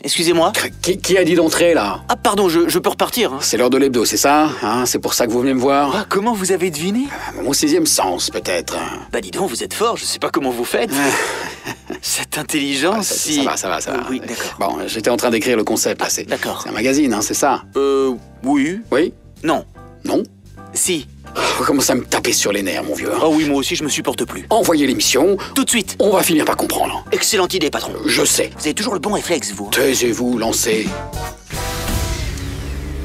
Excusez-moi. Qui a dit d'entrer, là? Ah, pardon, je peux repartir. Hein. C'est l'heure de l'hebdo, c'est ça? Hein, c'est pour ça que vous venez me voir? Ah, comment vous avez deviné? Mon sixième sens, peut-être. Bah dis donc, vous êtes fort, je sais pas comment vous faites. Cette intelligence, si... Ça va. Oui, d'accord. Bon, j'étais en train d'écrire le concept, là. D'accord. C'est un magazine, hein, c'est ça? Oui. Oui? Non. Non? Si. Vous commencez à me taper sur les nerfs, mon vieux. Oh oui, moi aussi, je me supporte plus. Envoyez l'émission. Tout de suite. On va finir par comprendre. Excellente idée, patron. Je sais. Vous avez toujours le bon réflexe, vous. Taisez-vous, lancez.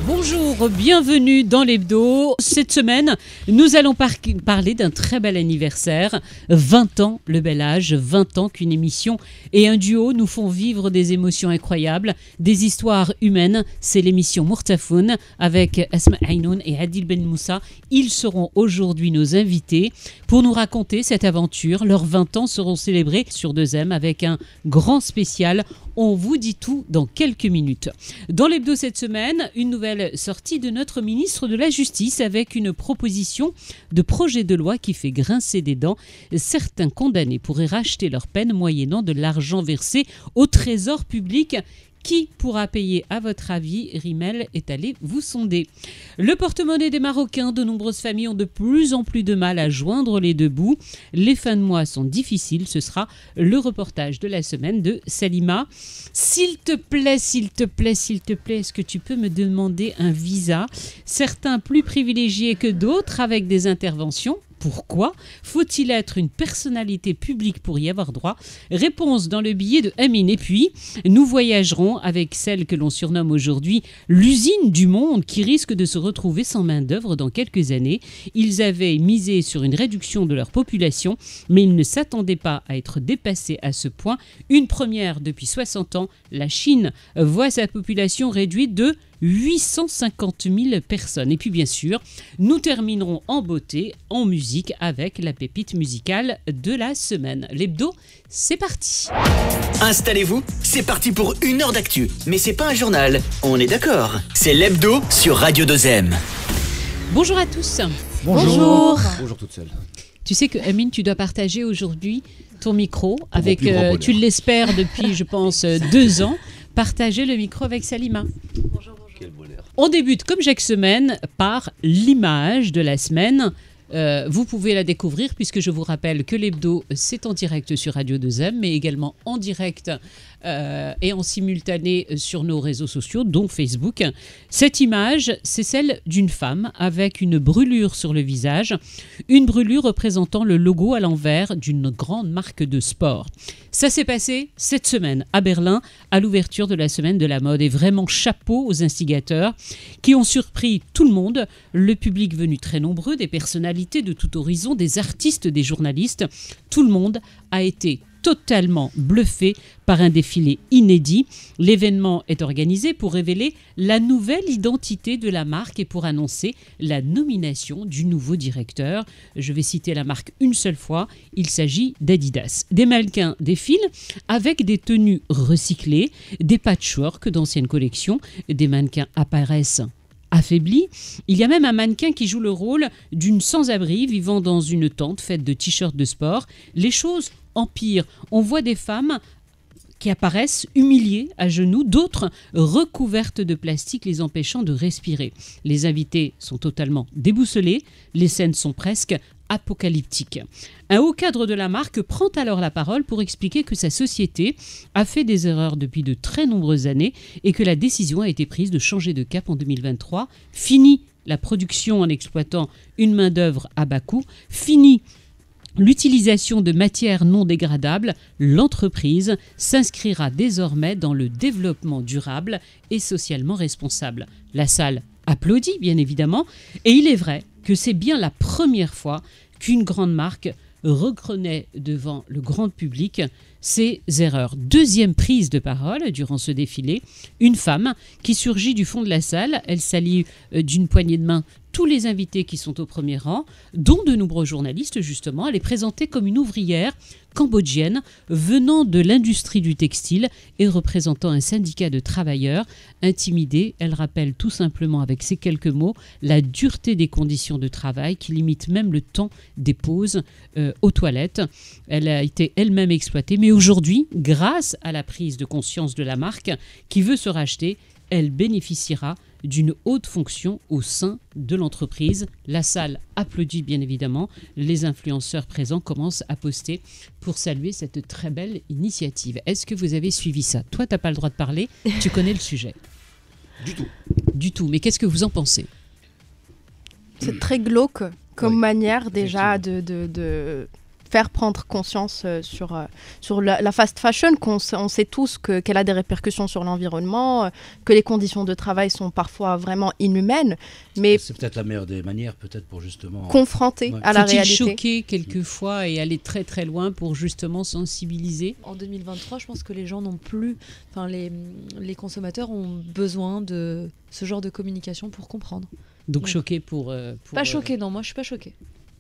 Bonjour, bienvenue dans l'hebdo. Cette semaine, nous allons parler d'un très bel anniversaire. 20 ans, le bel âge, 20 ans qu'une émission et un duo nous font vivre des émotions incroyables, des histoires humaines. C'est l'émission Mourtafoun avec Asma Ainoun et Adil Ben Moussa. Ils seront aujourd'hui nos invités pour nous raconter cette aventure. Leurs 20 ans seront célébrés sur 2M avec un grand spécial. On vous dit tout dans quelques minutes. Dans l'hebdo cette semaine, une nouvelle sortie de notre ministre de la Justice avec une proposition de projet de loi qui fait grincer des dents. Certains condamnés pourraient racheter leur peine moyennant de l'argent versé au trésor public. Qui pourra payer, à votre avis? Rimel est allé vous sonder. Le porte-monnaie des Marocains, de nombreuses familles ont de plus en plus de mal à joindre les deux bouts. Les fins de mois sont difficiles. Ce sera le reportage de la semaine de Salima. S'il te plaît, est-ce que tu peux me demander un visa? Certains plus privilégiés que d'autres avec des interventions. Pourquoi? Faut-il être une personnalité publique pour y avoir droit? Réponse dans le billet de Amine. Et puis, nous voyagerons avec celle que l'on surnomme aujourd'hui l'usine du monde qui risque de se retrouver sans main-d'œuvre dans quelques années. Ils avaient misé sur une réduction de leur population, mais ils ne s'attendaient pas à être dépassés à ce point. Une première depuis 60 ans, la Chine voit sa population réduite de 850 000 personnes. Et puis bien sûr, nous terminerons en beauté, en musique, avec la pépite musicale de la semaine. L'hebdo, c'est parti. Installez-vous, c'est parti pour 1 heure d'actu. Mais c'est pas un journal, on est d'accord. C'est l'hebdo sur Radio 2M. Bonjour à tous. Bonjour toute seule. Tu sais que Amine, tu dois partager aujourd'hui ton micro avec, tu l'espères depuis, je pense, 2 ans. Partager le micro avec Salima. Bonjour. Quel bonheur. On débute, comme chaque semaine, par l'image de la semaine. Vous pouvez la découvrir puisque je vous rappelle que l'hebdo, c'est en direct sur Radio 2M, mais également en direct et en simultané sur nos réseaux sociaux, dont Facebook. Cette image, c'est celle d'une femme avec une brûlure sur le visage, une brûlure représentant le logo à l'envers d'une grande marque de sport. Ça s'est passé cette semaine à Berlin, à l'ouverture de la semaine de la mode. Et vraiment chapeau aux instigateurs qui ont surpris tout le monde, le public venu très nombreux, des personnalités de tout horizon, des artistes, des journalistes. Tout le monde a été totalement bluffé par un défilé inédit. L'événement est organisé pour révéler la nouvelle identité de la marque et pour annoncer la nomination du nouveau directeur. Je vais citer la marque une seule fois, il s'agit d'Adidas. Des mannequins défilent avec des tenues recyclées, des patchworks d'anciennes collections, des mannequins apparaissent affaibli. Il y a même un mannequin qui joue le rôle d'une sans-abri vivant dans une tente faite de t-shirts de sport. Les choses empirent. On voit des femmes qui apparaissent humiliées à genoux, d'autres recouvertes de plastique les empêchant de respirer. Les invités sont totalement déboussolés. Les scènes sont presque apocalyptique. Un haut cadre de la marque prend alors la parole pour expliquer que sa société a fait des erreurs depuis de très nombreuses années et que la décision a été prise de changer de cap en 2023. Fini la production en exploitant une main-d'œuvre à bas coût. Fini l'utilisation de matières non dégradables. L'entreprise s'inscrira désormais dans le développement durable et socialement responsable. La salle applaudit, bien évidemment, et il est vrai que c'est bien la première fois qu'une grande marque reconnaît devant le grand public ses erreurs. Deuxième prise de parole durant ce défilé, une femme qui surgit du fond de la salle. Elle salue d'une poignée de main tous les invités qui sont au premier rang, dont de nombreux journalistes justement. Elle est présentée comme une ouvrière cambodgienne venant de l'industrie du textile et représentant un syndicat de travailleurs. Intimidée, elle rappelle tout simplement avec ces quelques mots la dureté des conditions de travail qui limitent même le temps des pauses aux toilettes. Elle a été elle-même exploitée, mais aujourd'hui, grâce à la prise de conscience de la marque qui veut se racheter, elle bénéficiera d'une haute fonction au sein de l'entreprise. La salle applaudit bien évidemment. Les influenceurs présents commencent à poster pour saluer cette très belle initiative. Est-ce que vous avez suivi ça? Toi, tu n'as pas le droit de parler, tu connais le sujet. Du tout. Du tout, mais qu'est-ce que vous en pensez? C'est très glauque comme manière déjà de faire prendre conscience sur la fast fashion, on sait tous qu'elle a des répercussions sur l'environnement, que les conditions de travail sont parfois vraiment inhumaines, mais c'est peut-être la meilleure des manières, peut-être pour justement confronter à la réalité. Faut-il choquer quelquefois et aller très très loin pour justement sensibiliser? En 2023, je pense que les gens n'ont plus, enfin les consommateurs ont besoin de ce genre de communication pour comprendre. Donc choqué pour pas choqué, non, moi je suis pas choquée.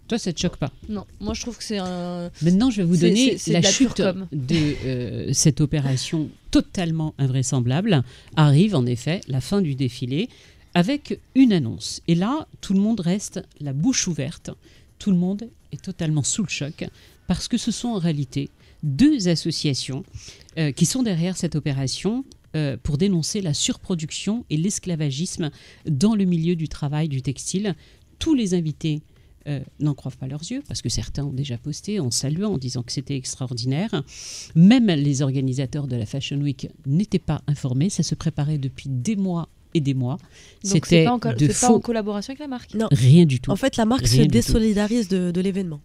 Toi, ça ne te choque pas? Non, moi je trouve que c'est un... Maintenant, je vais vous donner la chute com. de cette opération totalement invraisemblable. Arrive en effet la fin du défilé avec une annonce. Et là, tout le monde reste la bouche ouverte. Tout le monde est totalement sous le choc parce que ce sont en réalité deux associations qui sont derrière cette opération pour dénoncer la surproduction et l'esclavagisme dans le milieu du travail du textile. Tous les invités n'en croient pas leurs yeux, parce que certains ont déjà posté en saluant, en disant que c'était extraordinaire. Même les organisateurs de la Fashion Week n'étaient pas informés, ça se préparait depuis des mois et des mois. Donc c'est pas en collaboration avec la marque? Non. Rien du tout. En fait, la marque se désolidarise de l'événement.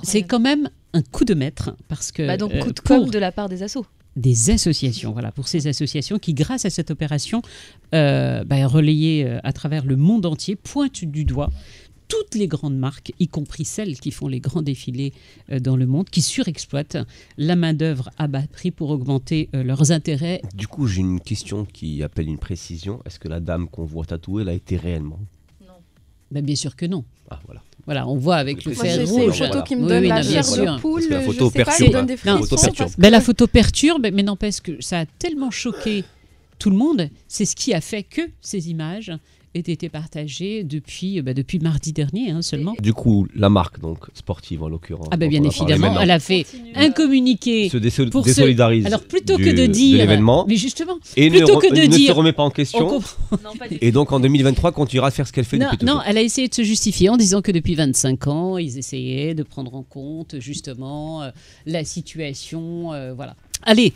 C'est quand même un coup de maître, parce que... donc coup de com' de la part des assos. Des associations, voilà, pour ces associations qui, grâce à cette opération relayée à travers le monde entier, pointent du doigt toutes les grandes marques, y compris celles qui font les grands défilés dans le monde, qui surexploitent la main-d'œuvre à bas prix pour augmenter leurs intérêts. Du coup, j'ai une question qui appelle une précision. Est-ce que la dame qu'on voit tatouée l'a été réellement? Non. Bien sûr que non. Ah, voilà. Voilà, on voit avec le fer rouge. C'est une photo qui me donne la chair de poule. Parce que la photo je sais pas, perturbe. donne des frissons. La photo perturbe, mais n'empêche que ça a tellement choqué tout le monde. C'est ce qui a fait que ces images aient été partagées depuis mardi dernier seulement. Du coup, la marque donc sportive en l'occurrence. Ah bien évidemment, elle a fait un communiqué. Se désolidarise. Alors plutôt que de dire, de l'événement, mais justement, et plutôt que de ne dire, se remet pas en question. Et donc en 2023, continuera à faire ce qu'elle fait depuis toujours. Non, elle a essayé de se justifier en disant que depuis 25 ans, ils essayaient de prendre en compte justement la situation. Voilà. Allez,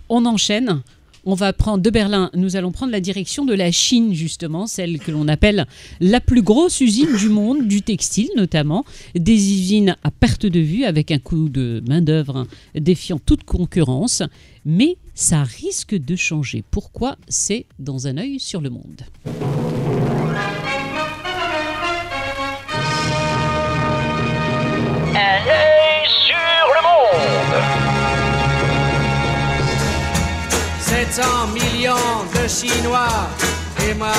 on enchaîne. On va prendre de Berlin, nous allons prendre la direction de la Chine, justement, celle que l'on appelle la plus grosse usine du monde, du textile notamment. Des usines à perte de vue avec un coût de main-d'œuvre défiant toute concurrence. Mais ça risque de changer. Pourquoi? C'est dans un œil sur le monde. Un œil sur le monde. 700 millions de Chinois. Emma.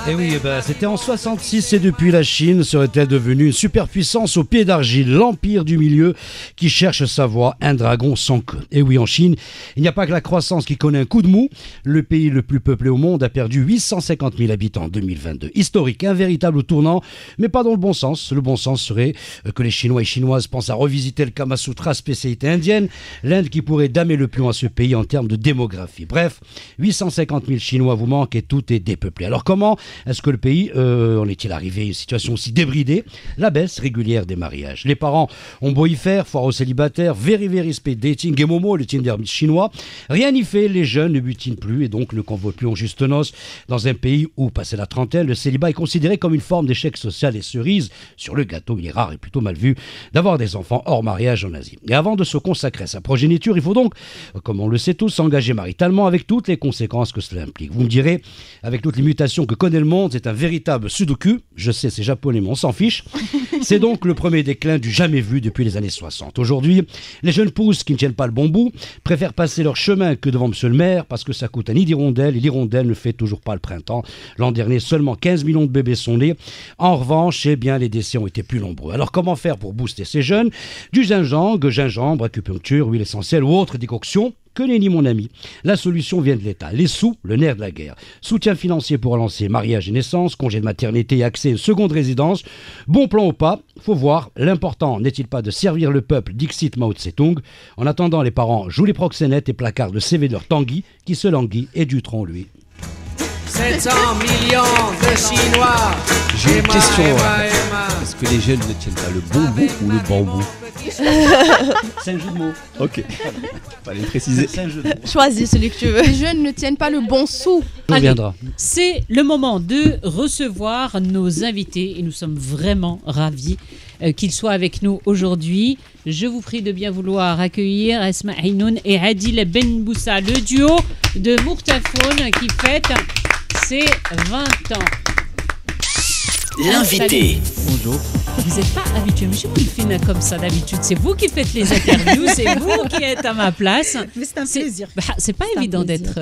Et oui, c'était en 66 et depuis la Chine serait-elle devenue une superpuissance au pied d'argile, l'empire du milieu qui cherche sa voie, un dragon sans queue. Et oui, en Chine, il n'y a pas que la croissance qui connaît un coup de mou. Le pays le plus peuplé au monde a perdu 850 000 habitants en 2022. Historique, un véritable tournant, mais pas dans le bon sens. Le bon sens serait que les Chinois et Chinoises pensent à revisiter le Kama Sutra, spécialité indienne, l'Inde qui pourrait damer le plomb à ce pays en termes de démographie. Bref, 850 000 Chinois vous manquent et tout est dépeuplé. Alors comment est-ce que le pays en est-il arrivé à une situation aussi débridée? La baisse régulière des mariages. Les parents ont beau y faire, foire aux célibataires, very speed dating et Momo, le Tinder chinois. Rien n'y fait, les jeunes ne butinent plus et donc ne convoquent plus en juste noces. Dans un pays où, passé la trentaine, le célibat est considéré comme une forme d'échec social et cerise sur le gâteau, il est rare et plutôt mal vu d'avoir des enfants hors mariage en Asie. Et avant de se consacrer à sa progéniture, il faut donc, comme on le sait tous, s'engager maritalement avec toutes les conséquences que cela implique. Vous me direz, avec toutes les mutations que connaît le monde, c'est un véritable sudoku. Je sais, c'est japonais, mais on s'en fiche. C'est donc le premier déclin du jamais vu depuis les années 60. Aujourd'hui, les jeunes pousses qui ne tiennent pas le bon bout préfèrent passer leur chemin que devant monsieur le maire parce que ça coûte un nid d'hirondelle et l'hirondelle ne fait toujours pas le printemps. L'an dernier, seulement 15 millions de bébés sont nés. En revanche, eh bien, les décès ont été plus nombreux. Alors comment faire pour booster ces jeunes? Du gingembre, acupuncture, huile essentielle ou autre décoction? Que nenni mon ami. La solution vient de l'État. Les sous, le nerf de la guerre. Soutien financier pour relancer mariage et naissance, congé de maternité et accès à une seconde résidence. Bon plan ou pas, faut voir. L'important n'est-il pas de servir le peuple, dixit Mao Tse-tung. En attendant, les parents jouent les proxénètes et placardent le CV de leur Tanguy qui se languit et du tronc lui. 700 millions de Chinois. J'ai une question. Est-ce que les jeunes ne tiennent pas le bon bout ou le bambou? C'est un jeu de mots. Ok. Fallait le préciser. C'est un jeu de mots. Choisis celui que tu veux. Les jeunes ne tiennent pas le bon sou. On viendra. C'est le moment de recevoir nos invités et nous sommes vraiment ravis qu'ils soient avec nous aujourd'hui. Je vous prie de bien vouloir accueillir Esma Ainoun et Adil Ben Boussa, le duo de Mourtafoun qui fête ses 20 ans. L'invité. Bonjour. Vous n'êtes pas habitué, mais je vous le fais comme ça d'habitude. C'est vous qui faites les interviews, c'est vous qui êtes à ma place. Mais c'est un plaisir. C'est pas évident d'être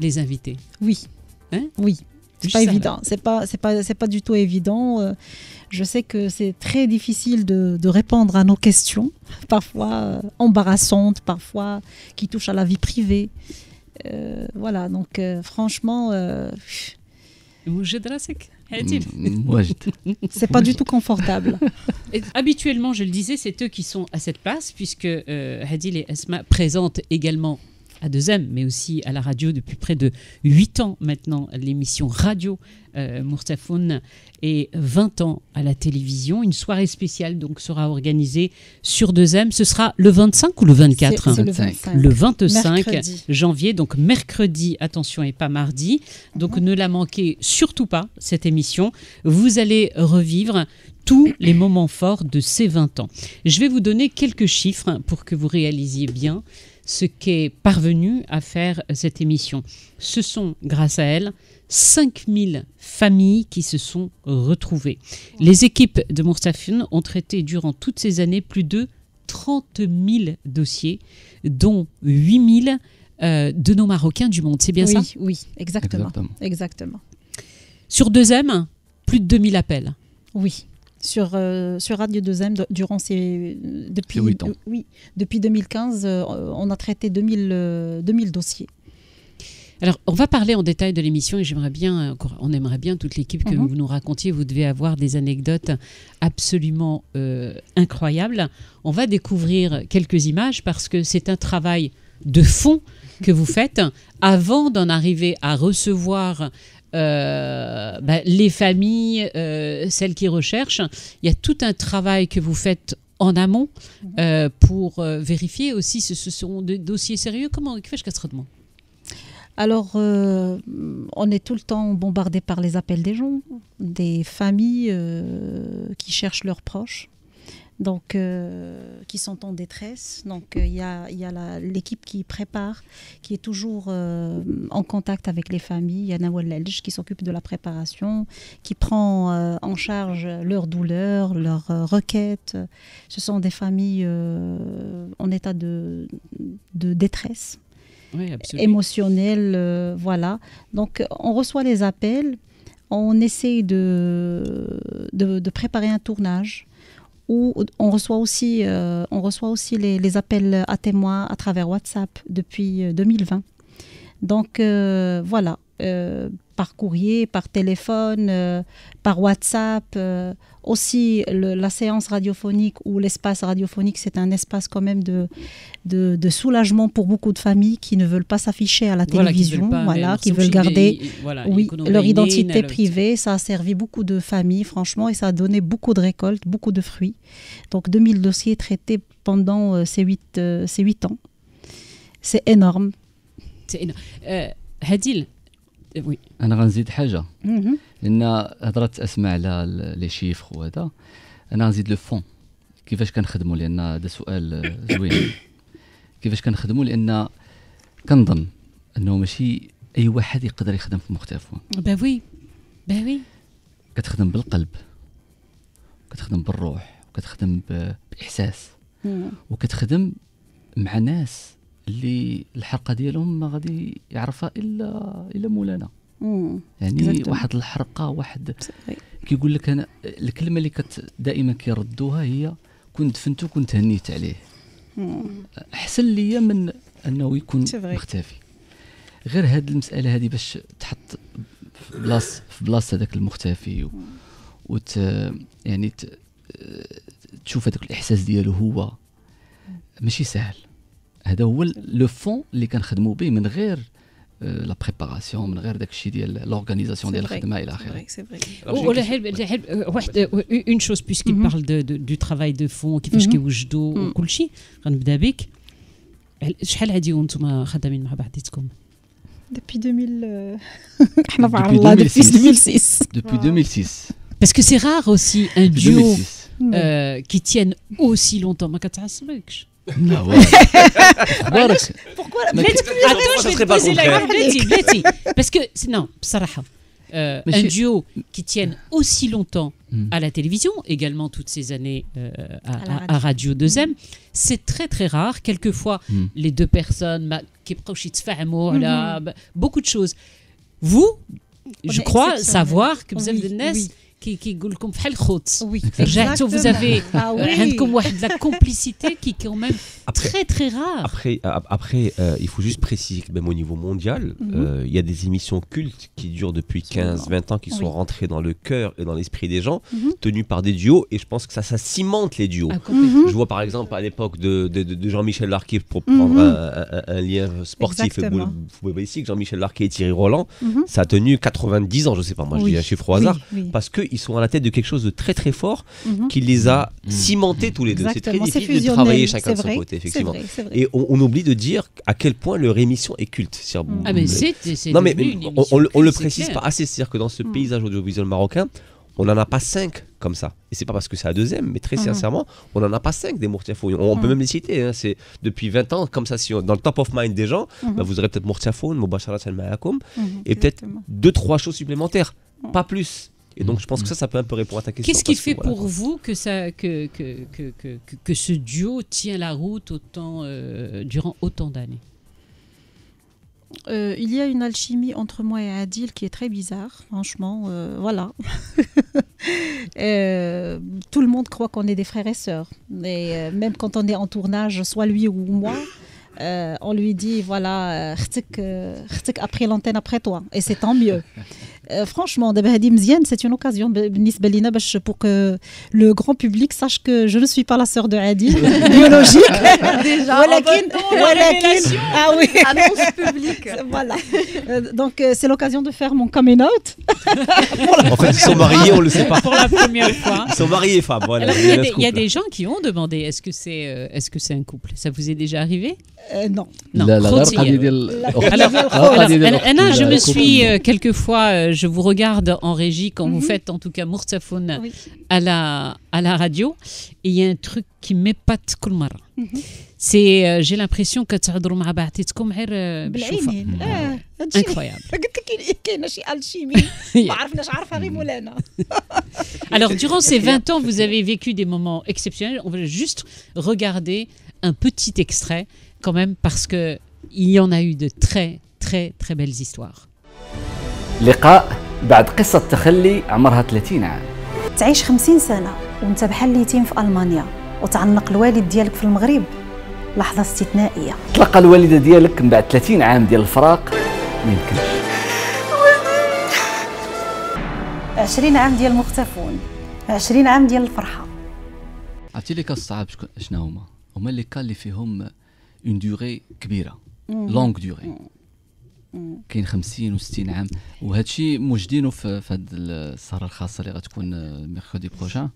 les invités. Oui. Hein? Oui. C'est Je pas savais. évident. C'est pas du tout évident. Je sais que c'est très difficile de répondre à nos questions, parfois embarrassantes, parfois qui touchent à la vie privée. Voilà. Donc franchement. C'est pas du tout confortable. Et habituellement, je le disais, c'est eux qui sont à cette place, puisque Hadil et Esma présentent également à 2M, mais aussi à la radio depuis près de 8 ans maintenant, l'émission radio Mourtafoun, et 20 ans à la télévision. Une soirée spéciale donc sera organisée sur 2M. Ce sera le 25 ou le 24 C'est le 25. Le 25 Mercredi. janvier, donc mercredi, attention, et pas mardi. Donc ne la manquez surtout pas, cette émission. Vous allez revivre tous les moments forts de ces 20 ans. Je vais vous donner quelques chiffres pour que vous réalisiez bien ce qu'est parvenu à faire cette émission. Ce sont, grâce à elle, 5000 familles qui se sont retrouvées. Les équipes de Mourtafoun ont traité durant toutes ces années plus de 30 000 dossiers, dont 8 000 de nos Marocains du monde. C'est bien ça? Oui, exactement. Sur 2M, plus de 2000 appels. Oui. Sur Radio 2M, depuis 8 ans. Oui, depuis 2015, on a traité 2000 dossiers. Alors, on va parler en détail de l'émission et on aimerait bien toute l'équipe que vous nous racontiez. Vous devez avoir des anecdotes absolument incroyables. On va découvrir quelques images parce que c'est un travail de fond que vous faites avant d'en arriver à recevoir les familles, celles qui recherchent. Il y a tout un travail que vous faites en amont pour vérifier aussi si ce sont des dossiers sérieux. Comment fais-je casserement? Alors, on est tout le temps bombardé par les appels des gens, des familles qui cherchent leurs proches, donc qui sont en détresse. Donc, il y a l'équipe qui prépare, qui est toujours en contact avec les familles. Il y a Nawal Elj qui s'occupe de la préparation, qui prend en charge leurs douleurs, leurs requêtes. Ce sont des familles en état de détresse. Oui, émotionnel, voilà. Donc, on reçoit les appels, on essaie de préparer un tournage, où on reçoit aussi les appels à témoins à travers WhatsApp depuis 2020. Donc, voilà, par courrier, par téléphone, par WhatsApp. Aussi, la séance radiophonique ou l'espace radiophonique, c'est un espace quand même de soulagement pour beaucoup de familles qui ne veulent pas s'afficher à la télévision, qui veulent garder leur identité privée. Ça a servi beaucoup de familles, franchement, et ça a donné beaucoup de récoltes, beaucoup de fruits. Donc, 2000 dossiers traités pendant ces 8 ans. C'est énorme. Hadil, oui. انا غنزيد حاجه لان هضرت اسماء على لي شيفر وهذا. انا غنزيد لو فون كيفاش كنخدموا، لان هذا سؤال زوين. كيفاش كنخدموا؟ لان كنظن انه ماشي اي واحد يقدر يخدم في مختفون. وي كتخدم بالقلب كتخدم بالروح وكتخدم باحساس وكتخدم مع ناس اللي الحرقه ديالهم ما غادي يعرفها الا مولانا. يعني واحد الحرقه واحد كيقول لك انا الكلمه اللي دائما كيردوها هي كنت دفنته كنت هنيت عليه. احسن ليا من انه يكون مختفي. غير هاد المساله هذه باش تحط في بلاصه هذاك المختفي يعني تشوف هذاك الاحساس ديالو هو ماشي سهل. هذا هو لو فون اللي كنخدموا به من غير لا بريباراسيون من غير داك الشيء ديال لورغانيزاسيون ديال الخدمه الى اخره. واحد اون شوز بويسكي بارل دو ترافاي دو فون كيفاش كيوجدوا وكل شيء. غنبدا بك. شحال هادي وانتم خدامين مع بعضياتكم؟ Depuis 2000 احنا مع الله depuis 2006. Depuis 2006. Parce que c'est rare aussi un duo qui tienne aussi longtemps. ما كتعصبكش؟ لا والله. بارك. Pourquoi Attends, je vais te poser la question. Parce que non, بصراحة. Un duo qui tienne aussi longtemps à la télévision, également toutes ces années à Radio 2M, c'est très très rare. Quelquefois, les deux personnes qui beaucoup de choses. Vous, je crois savoir que vous avez des يقول لكم بحال الخوت. رجعتوا vous avez عندكم واحد la complicité qui est quand même très très rare. Après il faut juste préciser que même au niveau mondial, il y a des émissions cultes qui durent depuis 15-20 ans, qui sont rentrées dans le cœur et dans l'esprit des gens, tenues par des duos, et je pense que ça cimente les duos. Je vois par exemple à l'époque de Jean-Michel Larquet, pour prendre un lien sportif footballistique, Jean-Michel Larquet et Thierry Roland, ça a tenu 90 ans, je sais pas, moi je dis un chiffre au hasard, parce qu'ils sont à la tête de quelque chose de très très fort qui les a cimentés tous les deux. C'est très difficile de travailler chacun de son côté, effectivement. Et on oublie de dire à quel point leur émission est culte. Non mais on le précise pas assez, c'est-à-dire que dans ce paysage audiovisuel marocain, on n'en a pas 5 comme ça. Et c'est pas parce que c'est à 2M, mais très sincèrement, on n'en a pas 5 des Mourtiafoun. On peut même les citer. Hein. C'est depuis 20 ans, comme ça, si dans le top of mind des gens, vous aurez peut-être Mourtiafoun, Mubasharat al-Ma'akoum, et peut-être 2-3 choses supplémentaires, pas plus. Et donc je pense que ça peut un peu répondre à ta question. Qu'est-ce qui fait pour vous que ce duo tient la route durant autant d'années? Il y a une alchimie entre moi et Adil qui est très bizarre, franchement. Voilà. Tout le monde croit qu'on est des frères et sœurs. Et même quand on est en tournage, soit lui ou moi, on lui dit voilà, Khtik a pris l'antenne après toi. Et c'est tant mieux. Franchement, c'est une occasion pour que le grand public sache que je ne suis pas la sœur de Adil, biologique. Déjà, ah oui, annonce publique. Voilà. Donc, c'est l'occasion de faire mon coming out. En fait, ils sont mariés, on ne le sait pas. Pour la première fois. Ils sont mariés, femmes. Voilà, il y a des gens qui ont demandé est-ce que c'est un couple? Ça vous est déjà arrivé? Non. Alors, Anna, je me suis quelquefois, je vous regarde en régie quand vous faites en tout cas Mourtiafoun à la radio, et il y a un truc qui m'épate كل مرة. C'est j'ai l'impression que تهضروا مع بعضياتكم غير بالشوفة. Incroyable. قلت لك كاينه شي الشيمي ما عرفناش عارفها غير مولانا. Alors durant ces 20 ans, vous avez vécu des moments exceptionnels. On va juste regarder un petit extrait quand même, parce que il y en a eu de très très très belles histoires. لقاء بعد قصة تخلي عمرها 30 عام. تعيش 50 سنة وانت بحال اليتيم في ألمانيا وتعنق الوالد ديالك في المغرب، لحظة استثنائية. تلقى الوالدة ديالك من بعد 30 عام ديال الفراق، ما يمكنش. 20 عام ديال مختفون، 20 عام ديال الفرحة. عرفتي لي كاس الصعاب شنو هما اللي كان اللي فيهم اون دوري كبيرة، لونغ دوري. كاين 50 و60 عام، وهذا الشيء موجدينه في هذه السهره الخاصه اللي غتكون ميركودي بروشان.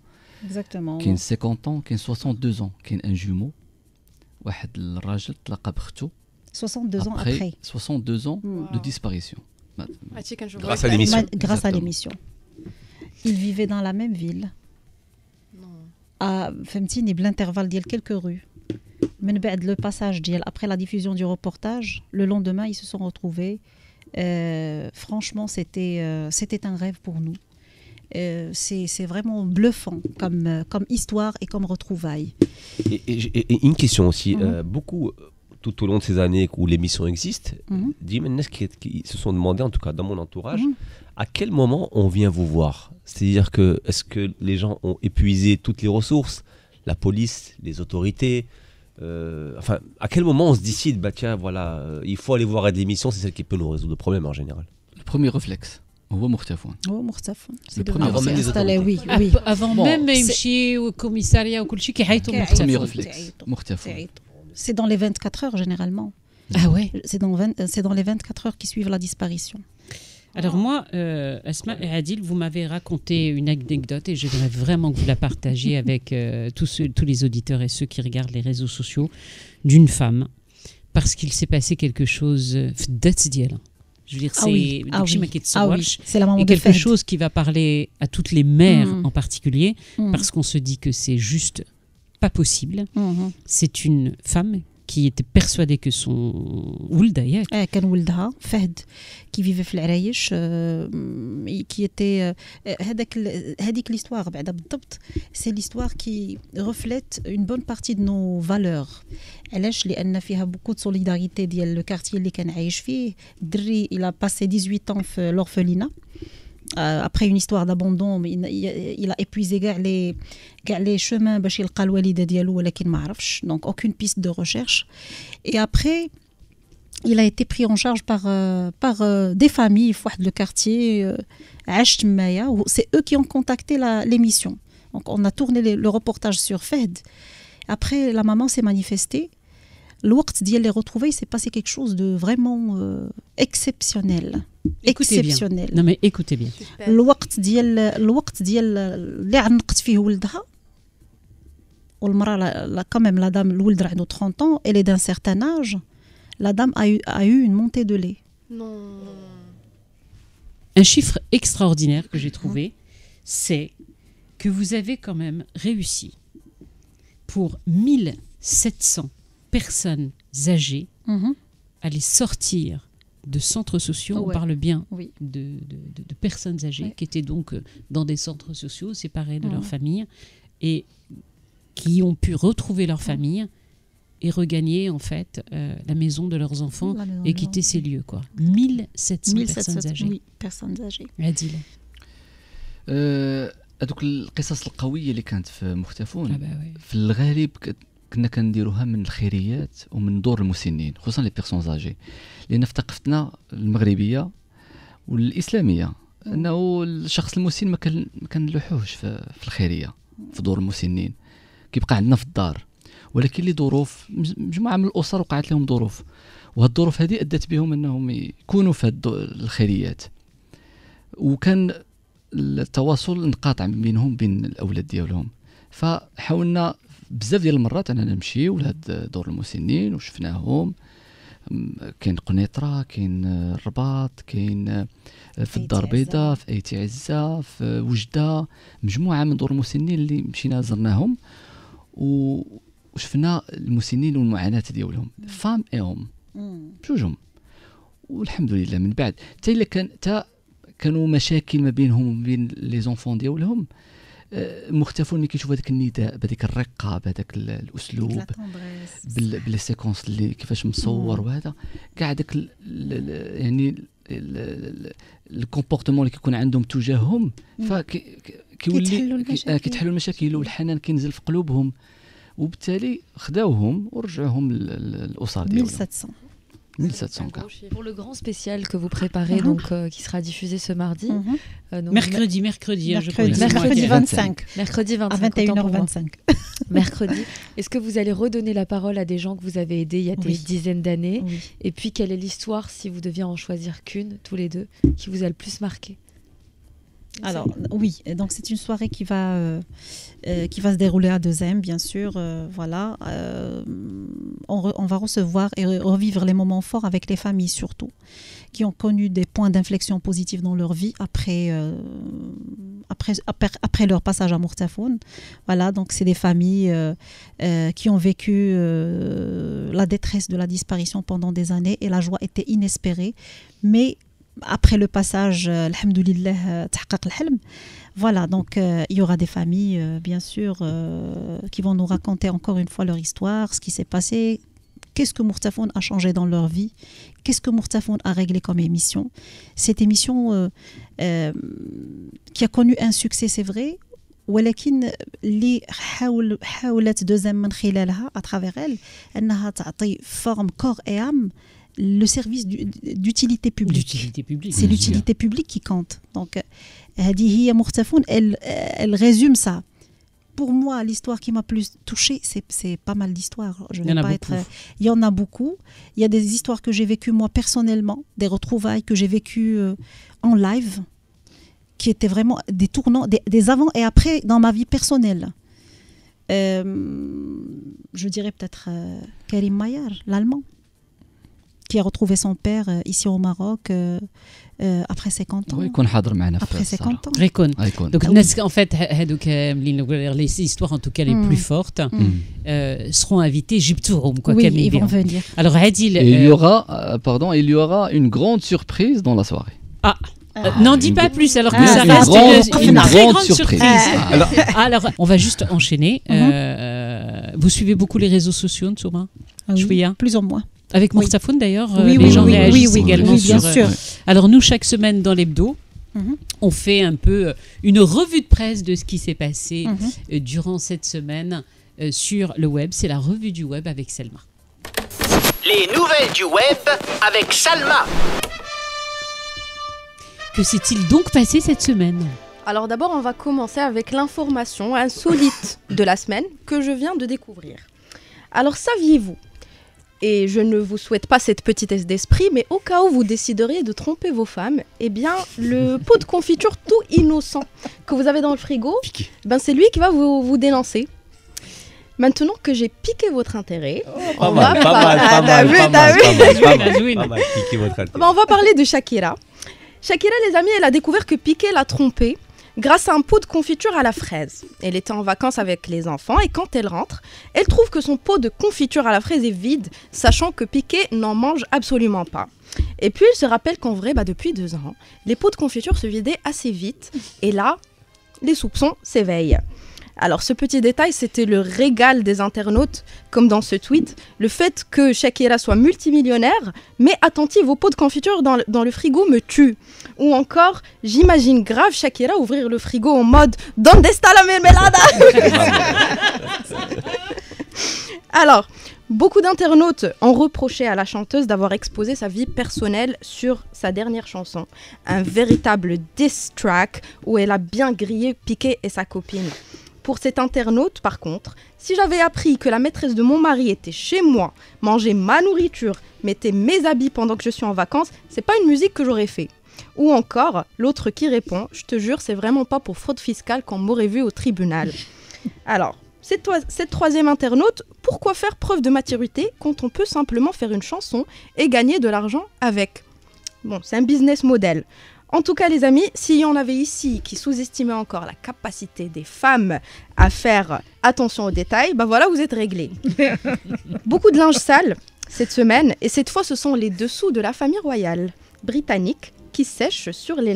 اكزاكتومون. كاين 50 ans، كاين 62 ans، كاين ان جومو، واحد الراجل تلاقى بختو 62 ans après 62 ans de disparition. Grâce à l'émission. Grâce à l'émission. Ils vivaient dans la même ville. فهمتيني بالintervalle ديال quelques rues. من بعد le passage ديال après la diffusion du reportage, le lendemain ils se sont retrouvés. Franchement, c'était un rêve pour nous. C'est vraiment bluffant comme histoire et comme retrouvaille. Et une question aussi, beaucoup, tout au long de ces années où l'émission existe, Dimenes qui se sont demandé, en tout cas dans mon entourage, à quel moment on vient vous voir? C'est-à-dire que, est-ce que les gens ont épuisé toutes les ressources, la police, les autorités, enfin, à quel moment on se décide, bah tiens, voilà, il faut aller voir à l'émission, c'est celle qui peut nous résoudre le problème en général? Le premier réflexe, هو مختفون. C'est le premier réflexe. Oui. Avant même ما يمشي au commissariat وكل شيء كيعيطوا Le premier réflexe, مختفون. C'est dans les 24 heures généralement. Ah ouais. C'est dans les 24 heures qui suivent la disparition. Alors moi, Asma et Adil, vous m'avez raconté une anecdote et j'aimerais vraiment que vous la partagiez avec tous les auditeurs et ceux qui regardent les réseaux sociaux, d'une femme, parce qu'il s'est passé quelque chose في الدات ديالها. Je veux dire, c'est la maman de quelque Fahd. chose qui va parler à toutes les mères en particulier, parce qu'on se dit que c'est juste pas possible. C'est une femme qui était persuadée que son ولدها ياك كان ولدها فهد qui vivait في العرايش qui était هذيك l'histoire بعدا بالضبط c'est l'histoire qui reflète une bonne partie de nos valeurs. علاش لأن فيها beaucoup de solidarité ديال le quartier اللي كان عايش فيه. الدري il a passé 18 ans في l'orphelinat. Après une histoire d'abandon, il a épuisé كاع les chemins باش يلقى الوالده ديالو ولكن ما عرفش, donc aucune piste de recherche. Et après il a été pris en charge par des familles في واحد le quartier عاش تمايا. C'est eux qui ont contacté l'émission. Donc on a tourné le reportage sur Fahd. Après la maman s'est manifestée. الوقت ديال les retrouvailles, c'est passé quelque chose de vraiment exceptionnel. Exceptionnel. Non mais écoutez bien. الوقت ديال اللي عنقت فيه ولدها والمراه quand même la dame الولد عنده 30 ans, elle est d'un certain âge. La dame a eu une montée de lait. Non. Un chiffre extraordinaire que j'ai trouvé, c'est que vous avez quand même réussi pour 1700 personnes âgées à les sortir de centres sociaux. On parle bien de personnes âgées qui étaient donc dans des centres sociaux séparés de leur famille et qui ont pu retrouver leur famille et regagner en fait la maison de leurs enfants et quitter ces lieux, quoi. 1700 personnes âgées. Oui, personnes âgées. Adil. هذوك القصص القويه اللي كانت في مختفون في الغالب كنا كنديروها من الخيريات ومن دور المسنين, خصوصا لي بيرسون زاجي, لان في ثقافتنا المغربيه والاسلاميه انه الشخص المسن ما كنلوحوش في الخيريه, في دور المسنين كيبقى عندنا في الدار. ولكن لي ظروف مجموعه من الاسر وقعت لهم ظروف, وهاد الظروف هذه ادت بهم انهم يكونوا في هاد الخيريات, وكان التواصل انقطع بينهم بين الاولاد ديالهم. فحاولنا بزاف ديال المرات اننا نمشيو لهاد دور المسنين وشفناهم. كاين قنيطره, كاين الرباط, كاين في الدار البيضاء, في ايتي عزه, في وجده, مجموعه من دور المسنين اللي مشينا زرناهم وشفنا المسنين والمعاناه ديالهم, فام ايهم بجوجهم. والحمد لله من بعد حتى الا كانوا مشاكل ما بينهم وبين لي زونفون ديالهم, مختفون ملي كيشوفوا هذاك النداء بهذيك الرقه بهذاك الاسلوب باللي سيكونس اللي كيفاش مصور, وهذا كاع داك يعني الكومبورتمون اللي كيكون عندهم تجاههم, فكيولي كيتحلوا المشاكل والحنان كينزل في قلوبهم, وبالتالي خداوهم ورجعوهم للاسر ديالهم. 1700 cas. Pour le grand spécial que vous préparez, donc qui sera diffusé ce mardi. Donc mercredi, mercredi 25. Mercredi 25 à 21h25. Mercredi. Est-ce que vous allez redonner la parole à des gens que vous avez aidés il y a des dizaines d'années? Et puis quelle est l'histoire, si vous deviez en choisir qu'une, tous les deux, qui vous a le plus marqué? Alors oui, donc c'est une soirée qui va se dérouler à Dezem, bien sûr. Voilà, on va recevoir et revivre les moments forts avec les familles surtout, qui ont connu des points d'inflexion positifs dans leur vie après leur passage à Mortafoun. Voilà, donc c'est des familles qui ont vécu la détresse de la disparition pendant des années et la joie était inespérée, mais après le passage, alhamdoulilah, tahqiq al-hilm. Voilà, donc il y aura des familles, bien sûr, qui vont nous raconter encore une fois leur histoire, ce qui s'est passé, qu'est-ce que Mourtafoun a changé dans leur vie, qu'est-ce que Mourtafoun a réglé comme émission. Cette émission qui a connu un succès, c'est vrai, ولكن اللي حاولت دوزام من خلالها à travers elle انها تعطي forme corps et âme le service d'utilité publique. C'est l'utilité publique qui compte. Donc هذه هي Mourtafoun, elle résume ça. Pour moi, l'histoire qui m'a plus touchée, c'est pas mal d'histoires. Je vais pas être. Il y en a beaucoup. Il y a des histoires que j'ai vécues moi personnellement, des retrouvailles que j'ai vécues en live, qui étaient vraiment des tournants, des avant et après dans ma vie personnelle. Je dirais peut-être Karim Maillard, l'Allemand, qui a retrouvé son père ici au Maroc après 50 ans. Après 50 ans. Donc, en fait, les histoires, en tout cas les plus fortes, seront invitées. Oui, ils vont venir. Alors, Adil. Il y aura une grande surprise dans la soirée. N'en dis pas plus, alors que ça reste une très grande surprise. Alors, on va juste enchaîner. Vous suivez beaucoup les réseaux sociaux, Nsouma? Oui, plus ou moins. Avec Mourtafoun d'ailleurs, les gens réagissent également. Oui, bien sûr. Alors nous, chaque semaine dans l'hebdo, on fait un peu une revue de presse de ce qui s'est passé durant cette semaine sur le web. C'est la revue du web avec Selma. Les nouvelles du web avec Salma. Que s'est-il donc passé cette semaine ? Alors d'abord, on va commencer avec l'information insolite de la semaine que je viens de découvrir. Alors saviez-vous, et je ne vous souhaite pas cette petitesse d'esprit, mais au cas où vous décideriez de tromper vos femmes, eh bien le pot de confiture tout innocent que vous avez dans le frigo, c'est lui qui va vous dénoncer. Maintenant que j'ai piqué votre intérêt, on va parler de Shakira. Shakira, les amis, elle a découvert que Piqué l'a trompée grâce à un pot de confiture à la fraise. Elle était en vacances avec les enfants et quand elle rentre, elle trouve que son pot de confiture à la fraise est vide, sachant que Piqué n'en mange absolument pas. Et puis, elle se rappelle qu'en vrai, depuis 2 ans, les pots de confiture se vidaient assez vite. Et là, les soupçons s'éveillent. Alors, ce petit détail, c'était le régal des internautes, comme dans ce tweet. Le fait que Shakira soit multimillionnaire, mais attentive aux pots de confiture dans le frigo me tue. Ou encore, j'imagine grave Shakira ouvrir le frigo en mode « Donde está la mermelada ?» Alors, beaucoup d'internautes ont reproché à la chanteuse d'avoir exposé sa vie personnelle sur sa dernière chanson. Un véritable diss track où elle a bien grillé Piqué et sa copine. Pour cet internaute, par contre, si j'avais appris que la maîtresse de mon mari était chez moi, mangeait ma nourriture, mettait mes habits pendant que je suis en vacances, c'est pas une musique que j'aurais fait. Ou encore, l'autre qui répond, je te jure, c'est vraiment pas pour fraude fiscale qu'on m'aurait vu au tribunal. Alors, cette troisième internaute, pourquoi faire preuve de maturité quand on peut simplement faire une chanson et gagner de l'argent avec ? Bon, c'est un business model. En tout cas, les amis, s'il y en avait ici qui sous-estimaient encore la capacité des femmes à faire attention aux détails, voilà, vous êtes réglés. Beaucoup de linge sale cette semaine, et cette fois, ce sont les dessous de la famille royale britannique qui sèchent sur les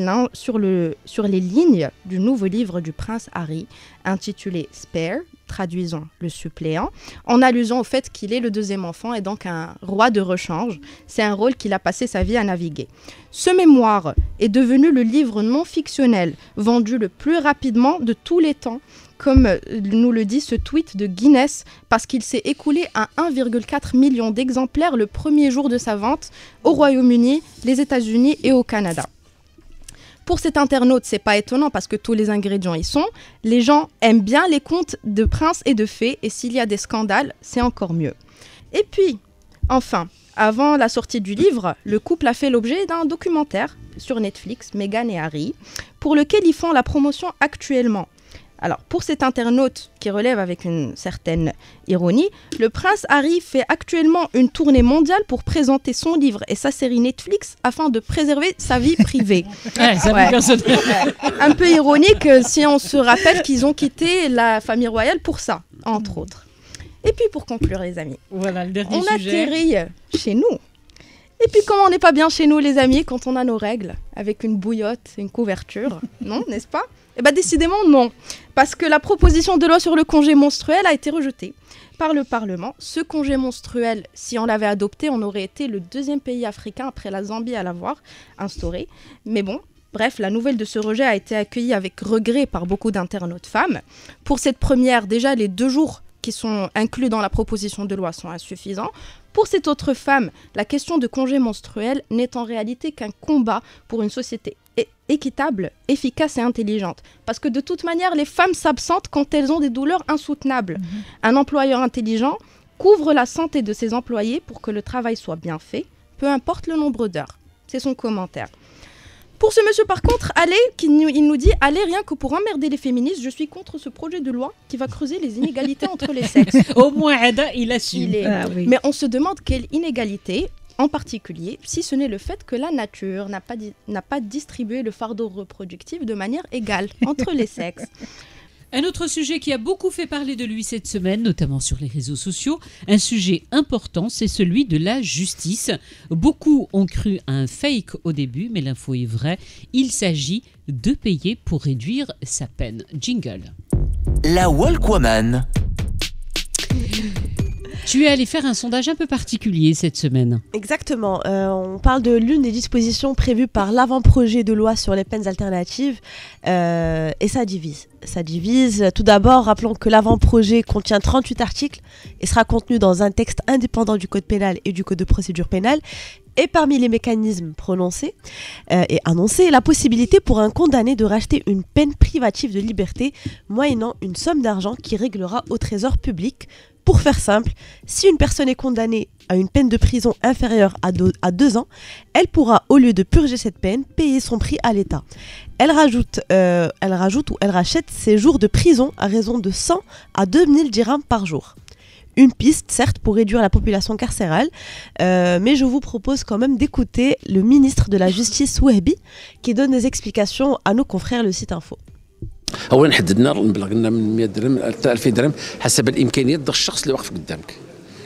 lignes du nouveau livre du prince Harry, intitulé Spare, traduisons le suppléant, en allusion au fait qu'il est le 2e enfant et donc un roi de rechange. C'est un rôle qu'il a passé sa vie à naviguer. Ce mémoire est devenu le livre non fictionnel vendu le plus rapidement de tous les temps, comme nous le dit ce tweet de Guinness, parce qu'il s'est écoulé à 1,4 million d'exemplaires le premier jour de sa vente au Royaume-Uni, les États-Unis et au Canada. Pour cet internaute, c'est pas étonnant parce que tous les ingrédients y sont. Les gens aiment bien les contes de princes et de fées et s'il y a des scandales, c'est encore mieux. Et puis, enfin, avant la sortie du livre, le couple a fait l'objet d'un documentaire sur Netflix, Meghan et Harry, pour lequel ils font la promotion actuellement. Alors, pour cet internaute qui relève avec une certaine ironie, le prince Harry fait actuellement une tournée mondiale pour présenter son livre et sa série Netflix afin de préserver sa vie privée. Un peu ironique si on se rappelle qu'ils ont quitté la famille royale pour ça, entre autres. Et puis pour conclure, les amis, voilà, le dernier on atterrit chez nous. Et puis comment on n'est pas bien chez nous les amis quand on a nos règles avec une bouillotte, une couverture, non, n'est-ce pas? Eh bien décidément non, parce que la proposition de loi sur le congé menstruel a été rejetée par le Parlement. Ce congé menstruel, si on l'avait adopté, on aurait été le deuxième pays africain après la Zambie à l'avoir instauré. Mais bon, bref, la nouvelle de ce rejet a été accueillie avec regret par beaucoup d'internautes femmes. Pour cette première, déjà les 2 jours qui sont inclus dans la proposition de loi sont insuffisants. Pour cette autre femme, la question de congé menstruel n'est en réalité qu'un combat pour une société équitable, efficace et intelligente. Parce que de toute manière, les femmes s'absentent quand elles ont des douleurs insoutenables. Un employeur intelligent couvre la santé de ses employés pour que le travail soit bien fait, peu importe le nombre d'heures. C'est son commentaire. Pour ce monsieur, par contre, il nous dit « Allez, rien que pour emmerder les féministes, je suis contre ce projet de loi qui va creuser les inégalités entre les sexes. » Au moins, Ada, il assume. Oui. Mais on se demande quelle inégalité, en particulier, si ce n'est le fait que la nature n'a pas distribué le fardeau reproductif de manière égale entre les sexes. Un autre sujet qui a beaucoup fait parler de lui cette semaine, notamment sur les réseaux sociaux, un sujet important, c'est celui de la justice. Beaucoup ont cru à un fake au début, mais l'info est vraie. Il s'agit de payer pour réduire sa peine. Jingle. La Walkwoman. Tu es allé faire un sondage un peu particulier cette semaine. Exactement. On parle de l'une des dispositions prévues par l'avant-projet de loi sur les peines alternatives et ça divise. Ça divise. Tout d'abord, rappelons que l'avant-projet contient 38 articles et sera contenu dans un texte indépendant du Code pénal et du Code de procédure pénale. Et parmi les mécanismes prononcés et annoncés, la possibilité pour un condamné de racheter une peine privative de liberté moyennant une somme d'argent qui réglera au trésor public. Pour faire simple, si une personne est condamnée à une peine de prison inférieure à 2 ans, elle pourra, au lieu de purger cette peine, payer son prix à l'État. Elle rajoute ou elle rachète ses jours de prison à raison de 100 à 2000 dirhams par jour. Une piste, certes, pour réduire la population carcérale, mais je vous propose quand même d'écouter le ministre de la Justice, Wahbi, qui donne des explications à nos confrères le site info. اولا حددنا المبلغ قلنا من 100 درهم حتى 2000 درهم حسب الامكانيات ديال الشخص اللي واقف قدامك.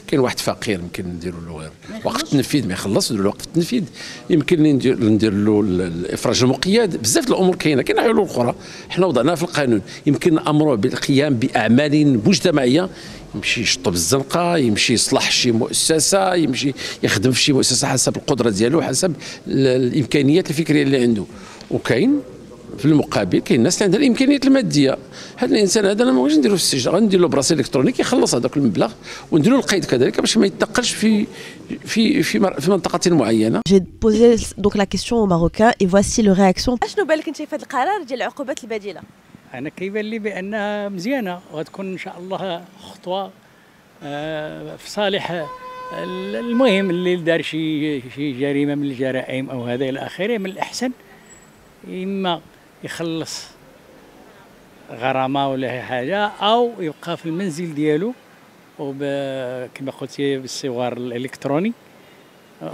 كاين واحد فقير يمكن نديروا له غير وقت التنفيذ ما يخلص نديروا له وقت التنفيذ، يمكن ندير له الافراج المقيد، بزاف الامور كاينه حلول اخرى حنا وضعناها في القانون. يمكن نامروه بالقيام باعمال مجتمعيه، يمشي يشطب الزنقه، يمشي يصلح شي مؤسسه، يمشي يخدم في شي مؤسسه حسب القدره ديالو حسب الامكانيات الفكريه اللي عنده. وكاين في المقابل كاين الناس اللي عندها الامكانيات الماديه. هذا الانسان هذا انا ما بغيتش نديرو في السجن، غندير له براسيل الكترونيك يخلص هذاك المبلغ وندير له القيد كذلك باش ما يتنقلش في منطقه معينه. J'ai posé donc la question aux Marocains et voici leur réaction. شنو بالك انت في هذا القرار ديال العقوبات البديله؟ انا كيبان لي بانها مزيانه وغتكون ان شاء الله خطوه في صالح المهم اللي دار شي جريمه من الجرائم او هذا الى اخره. من الاحسن اما يخلص غرامه ولا حاجه او يبقى في المنزل ديالو كما قلتي بالصور الالكتروني،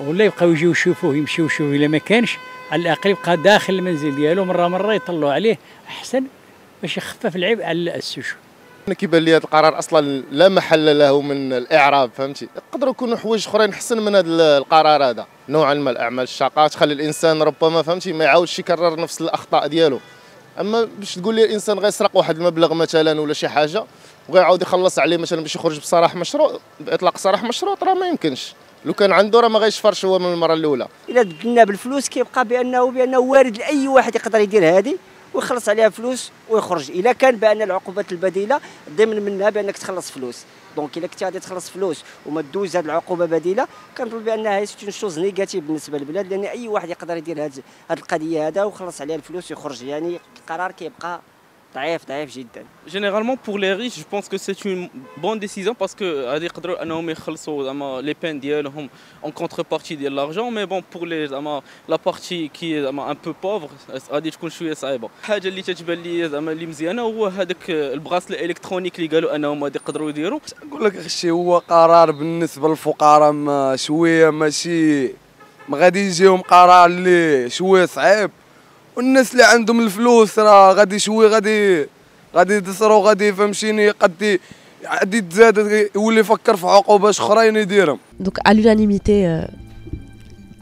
ولا يبقاو يجيو يشوفوه يمشيو يشوفوه الا ما كانش على الاقل يبقى داخل المنزل ديالو مره يطلعوا عليه احسن باش يخفف العبء على السجون. انا كيبان لي هذا القرار اصلا لا محل له من الاعراب، فهمتي؟ يقدروا يكونوا حوايج اخرين احسن من هذا القرار هذا. نوعا ما الاعمال الشاقه تخلي الانسان ربما فهمتي ما يعاودش يكرر نفس الاخطاء ديالو. اما باش تقول لي الانسان غيسرق واحد المبلغ مثلا ولا شي حاجه وغيعاود يخلص عليه مثلا باش يخرج بصراح مشروط باطلاق سراح مشروط، راه ما يمكنش. لو كان عنده راه ما غيشفرش هو من المره الاولى. الا بدلنا بالفلوس كيبقى بانه وارد لاي واحد يقدر يدير هذه ويخلص عليها فلوس ويخرج. الا كان بان العقوبات البديله ضمن منها بانك تخلص فلوس، دونك الا كنتي غادي تخلص فلوس وما دوز هذه العقوبه بديله كنظن بانها سيت شوز نيجاتيف بالنسبه للبلاد، لان اي واحد يقدر يدير هذه القضيه هذا ويخلص عليها الفلوس ويخرج. يعني القرار كيبقى ضعيف جدا. Généralement pour les riches, je pense que c'est une bonne décision parce que غادي يقدروا انهم يخلصوا زعما لي بين ديالهم en contrepartie ديال l'argent. mais bon pour les زعما la partie qui est زعما un peu pauvre غادي تكون شويه صعيبه. الحاجه اللي تتبان لي زعما اللي مزيانه هو هذاك البغاس الالكترونيك اللي قالوا انهم غادي يقدروا يديروا. نقول لك اخشي هو قرار بالنسبه للفقراء شويه ماشي ما غادي يجيهم قرار اللي شويه صعيب، والناس اللي عندهم الفلوس راه غادي شويه غادي يدسروا غادي فهمتيني غادي يتزاد يولي يفكر في عقوبات اخرين يديرهم. Donc à l'unanimité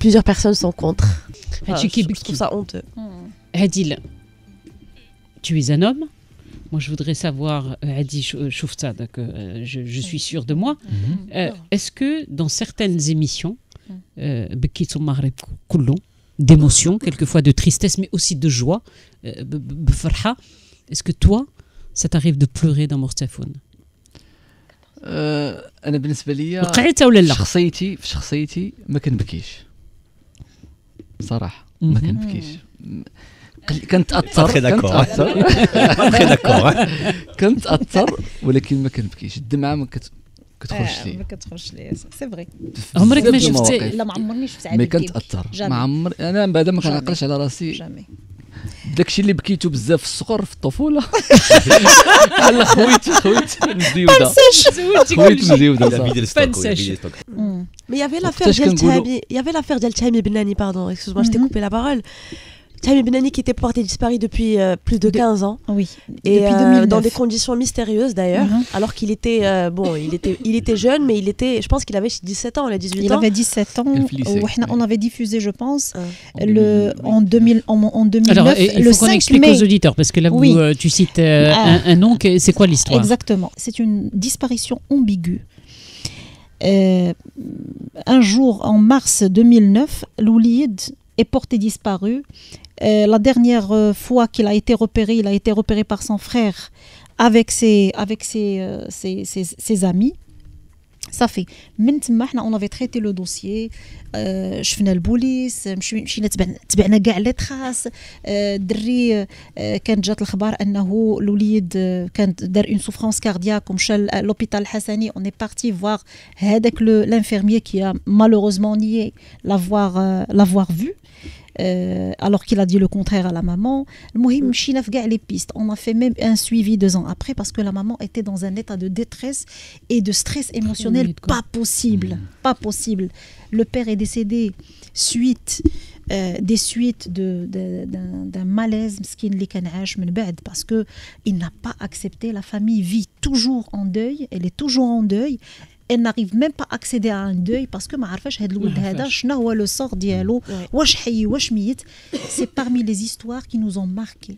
plusieurs personnes sont contre. Je trouve ça honteux. Adil, tu es un homme. Moi, je voudrais savoir, Adi, je suis sûre de moi. Est-ce que dans certaines émissions, d'émotions, quelquefois de tristesse, mais aussi de joie, est-ce que toi, ça t'arrive de pleurer dans Mortafoun? انا بالنسبه لي وقعتها ولا لا؟ في شخصيتي ما كنبكيش صراحه، ما كنبكيش. كنتاثر كنتاثر ولكن ما كنبكيش. الدمعه ما كتخرجش لي. ما كتخرجش لي، سي فري. عمرك ما شفتي؟ لا ما عمرني شفت عاد ما كنتاثر، ما عمري انا بعدا ما كنعقلش على راسي. داكشي اللي بكيتو بزاف في الصغر في الطفوله بحال خويت مزيوده Mais il y avait l'affaire d'El Tahmi Benani, pardon, excuse-moi, je t'ai coupé la parole. Tahmi Benani qui était porté disparu depuis plus de 15 ans. Oui. Et dans des conditions mystérieuses d'ailleurs, alors qu'il était il était jeune, mais je pense qu'il avait 17 ans, il a 18 ans. Il avait 17 ans. On avait diffusé, je pense, en 2009. Alors, il faut qu'on explique aux auditeurs, parce que là, tu cites un nom, c'est quoi l'histoire? Exactement. C'est une disparition ambiguë. Un jour, en mars 2009, Loulid est porté disparu. La dernière fois qu'il a été repéré, il a été repéré par son frère avec ses amis. Ça fait. On avait traité le dossier. شفنا البوليس مشينا تبعنا كاع لي تراس دري كانت جات الخبار انه الوليد كان دار اون سوفرانس كاردياك ومشى لوبيتال الحسني. On est parti voir هذاك l'infirmier qui a malheureusement nié l'avoir vu. Alors qu'il a dit le contraire à la maman. المهم مشينا في كاع les pistes. On a fait même un suivi 2 ans après parce que la maman était dans un état de détresse et de stress émotionnel pas possible. Le père est décédé suite des suites d'un malaise parce que il n'a pas accepté. La famille vit toujours en deuil, elle est toujours en deuil. Elle n'arrive même pas à accéder à un deuil parce que ما عارفاش هاد الولد هذا شنو هو لو سور ديالو واش حي واش ميت. C'est parmi les histoires qui nous ont marqué.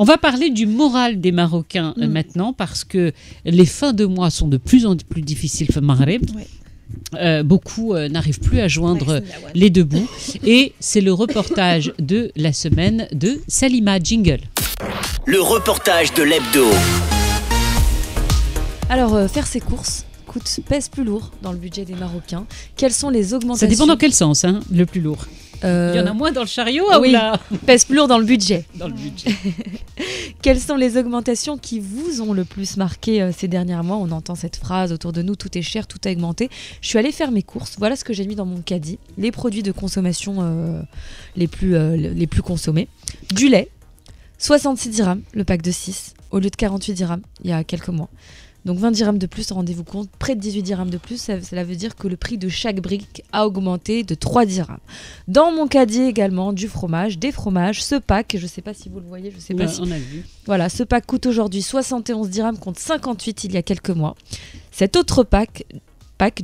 On va parler du moral des Marocains maintenant parce que les fins de mois sont de plus en plus difficiles au Maghreb. Beaucoup n'arrivent plus à joindre les deux bouts et c'est le reportage de la semaine de Salima Jingle. Le reportage de l'hebdo. Alors faire ses courses pèse plus lourd dans le budget des Marocains. Quelles sont les augmentations? Ça dépend dans quel sens, hein, le plus lourd. Il y en a moins dans le chariot ou là pèse plus lourd dans le budget. Dans le budget. Quelles sont les augmentations qui vous ont le plus marqué ces derniers mois? On entend cette phrase autour de nous, tout est cher, tout a augmenté. Je suis allée faire mes courses, voilà ce que j'ai mis dans mon caddie. Les produits de consommation les plus consommés. Du lait, 66 dirhams, le pack de 6, au lieu de 48 dirhams il y a quelques mois. Donc 20 dirhams de plus, rendez-vous compte, près de 18 dirhams de plus, cela veut dire que le prix de chaque brique a augmenté de 3 dirhams. Dans mon caddie également, du fromage, des fromages, ce pack, je ne sais pas si vous le voyez, je sais pas si... On a vu. Voilà, ce pack coûte aujourd'hui 71 dirhams contre 58 il y a quelques mois. Cet autre pack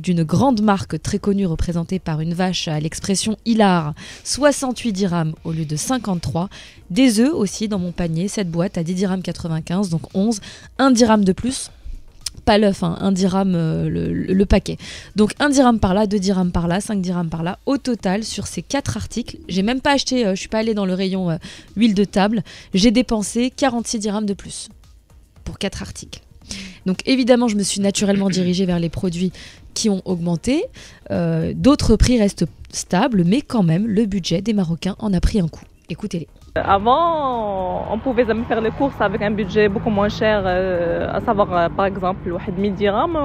d'une grande marque très connue représentée par une vache à l'expression hilar, 68 dirhams au lieu de 53. Des œufs aussi dans mon panier, cette boîte à 10 dirhams 95, donc 11, 1 dirham de plus. Pas l'œuf, hein, 1 dirham le paquet. Donc 1 dirham par là, 2 dirhams par là, 5 dirhams par là. Au total, sur ces 4 articles, j'ai même pas acheté, je suis pas allée dans le rayon huile de table, j'ai dépensé 46 dirhams de plus pour 4 articles. Donc évidemment, je me suis naturellement dirigée vers les produits qui ont augmenté. D'autres prix restent stables, mais quand même, le budget des Marocains en a pris un coup. Écoutez-les. Avant, on pouvait faire les courses avec un budget beaucoup moins cher, à savoir par exemple 1000 dirhams,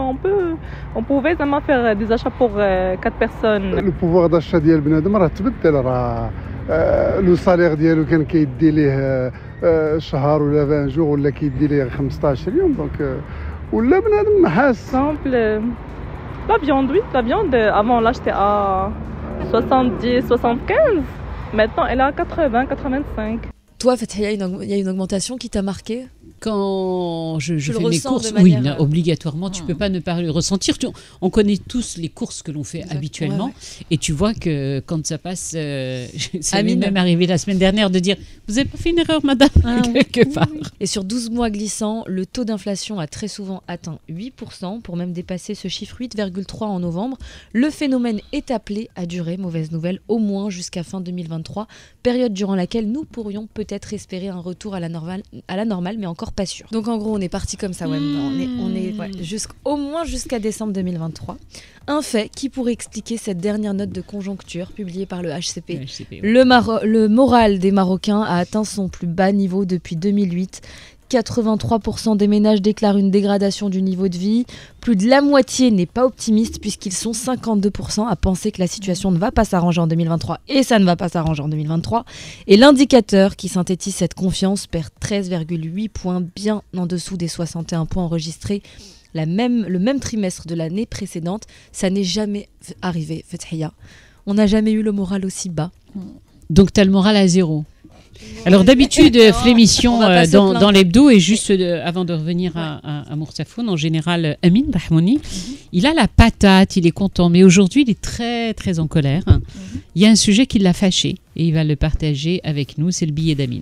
on pouvait faire des achats pour 4 personnes. Le pouvoir d'achat ديال بنادم راه تبدل راه لو صالير ديالو كان كيدي ليه شهر ولا 20 جور ولا كيدي ليه 15 يوم دونك ولا بنادم حاس. Exemple la viande, oui, la viande avant on l'achetait à 70 75. Maintenant, elle est à 80, 85. Toi, il y a une augmentation qui t'a marqué? quand je fais mes ressens courses, de manière, oui, obligatoirement, tu peux pas ne pas le ressentir. On connaît tous les courses que l'on fait habituellement, et tu vois que quand ça passe, ça m'est même arrivé la semaine dernière de dire « Vous avez pas fait une erreur, madame ?» quelque part. Et sur 12 mois glissants, le taux d'inflation a très souvent atteint 8%, pour même dépasser ce chiffre 8,3 en novembre. Le phénomène est appelé à durer, mauvaise nouvelle, au moins jusqu'à fin 2023, période durant laquelle nous pourrions peut-être espérer un retour à la normale, mais encore pas sûr. Donc en gros, on est parti comme ça, on est au moins jusqu'à décembre 2023. Un fait qui pourrait expliquer cette dernière note de conjoncture publiée par le HCP. Le moral des Marocains a atteint son plus bas niveau depuis 2008. 83% des ménages déclarent une dégradation du niveau de vie. Plus de la moitié n'est pas optimiste puisqu'ils sont 52% à penser que la situation ne va pas s'arranger en 2023 et ça ne va pas s'arranger en 2023. Et l'indicateur qui synthétise cette confiance perd 13,8 points, bien en dessous des 61 points enregistrés le même trimestre de l'année précédente. Ça n'est jamais arrivé, Fethia. On n'a jamais eu le moral aussi bas. Donc tu as le moral à zéro. Alors d'habitude, l'émission dans l'hebdo, et juste avant de revenir à Mourtafoun, en général, Amin Rahmouni, il a la patate, il est content, mais aujourd'hui il est très très en colère. Il y a un sujet qui l'a fâché et il va le partager avec nous, c'est le billet d'Amin.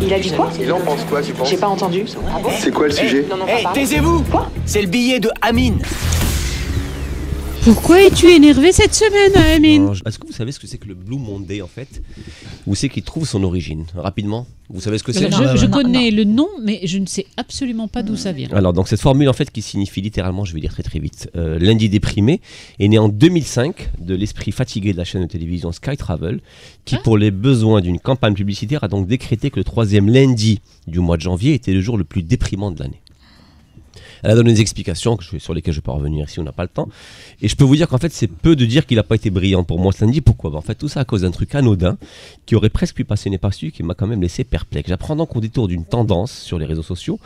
Il a dit quoi? Il en pense quoi, tu penses? J'ai pas entendu. Ah bon? C'est quoi le sujet? Taisez-vous! C'est le billet de Amin. Pourquoi es-tu énervé cette semaine, Amin? Est-ce que vous savez ce que c'est que le Blue Monday en fait? Où c'est qu'il trouve son origine? Rapidement, vous savez ce que c'est? Je connais le nom, mais je ne sais absolument pas d'où ça vient. Alors donc cette formule en fait qui signifie littéralement, je vais dire très très vite, lundi déprimé, est née en 2005 de l'esprit fatigué de la chaîne de télévision Sky Travel, qui pour les besoins d'une campagne publicitaire a donc décrété que le 3e lundi du mois de janvier était le jour le plus déprimant de l'année. Elle a donné des explications sur lesquelles je ne vais pas revenir si on n'a pas le temps. Et je peux vous dire qu'en fait, c'est peu de dire qu'il n'a pas été brillant pour moi ce lundi. Pourquoi? En fait, tout ça à cause d'un truc anodin qui aurait presque pu passer inaperçu, qui m'a quand même laissé perplexe. J'apprends donc au détour d'une tendance sur les réseaux sociaux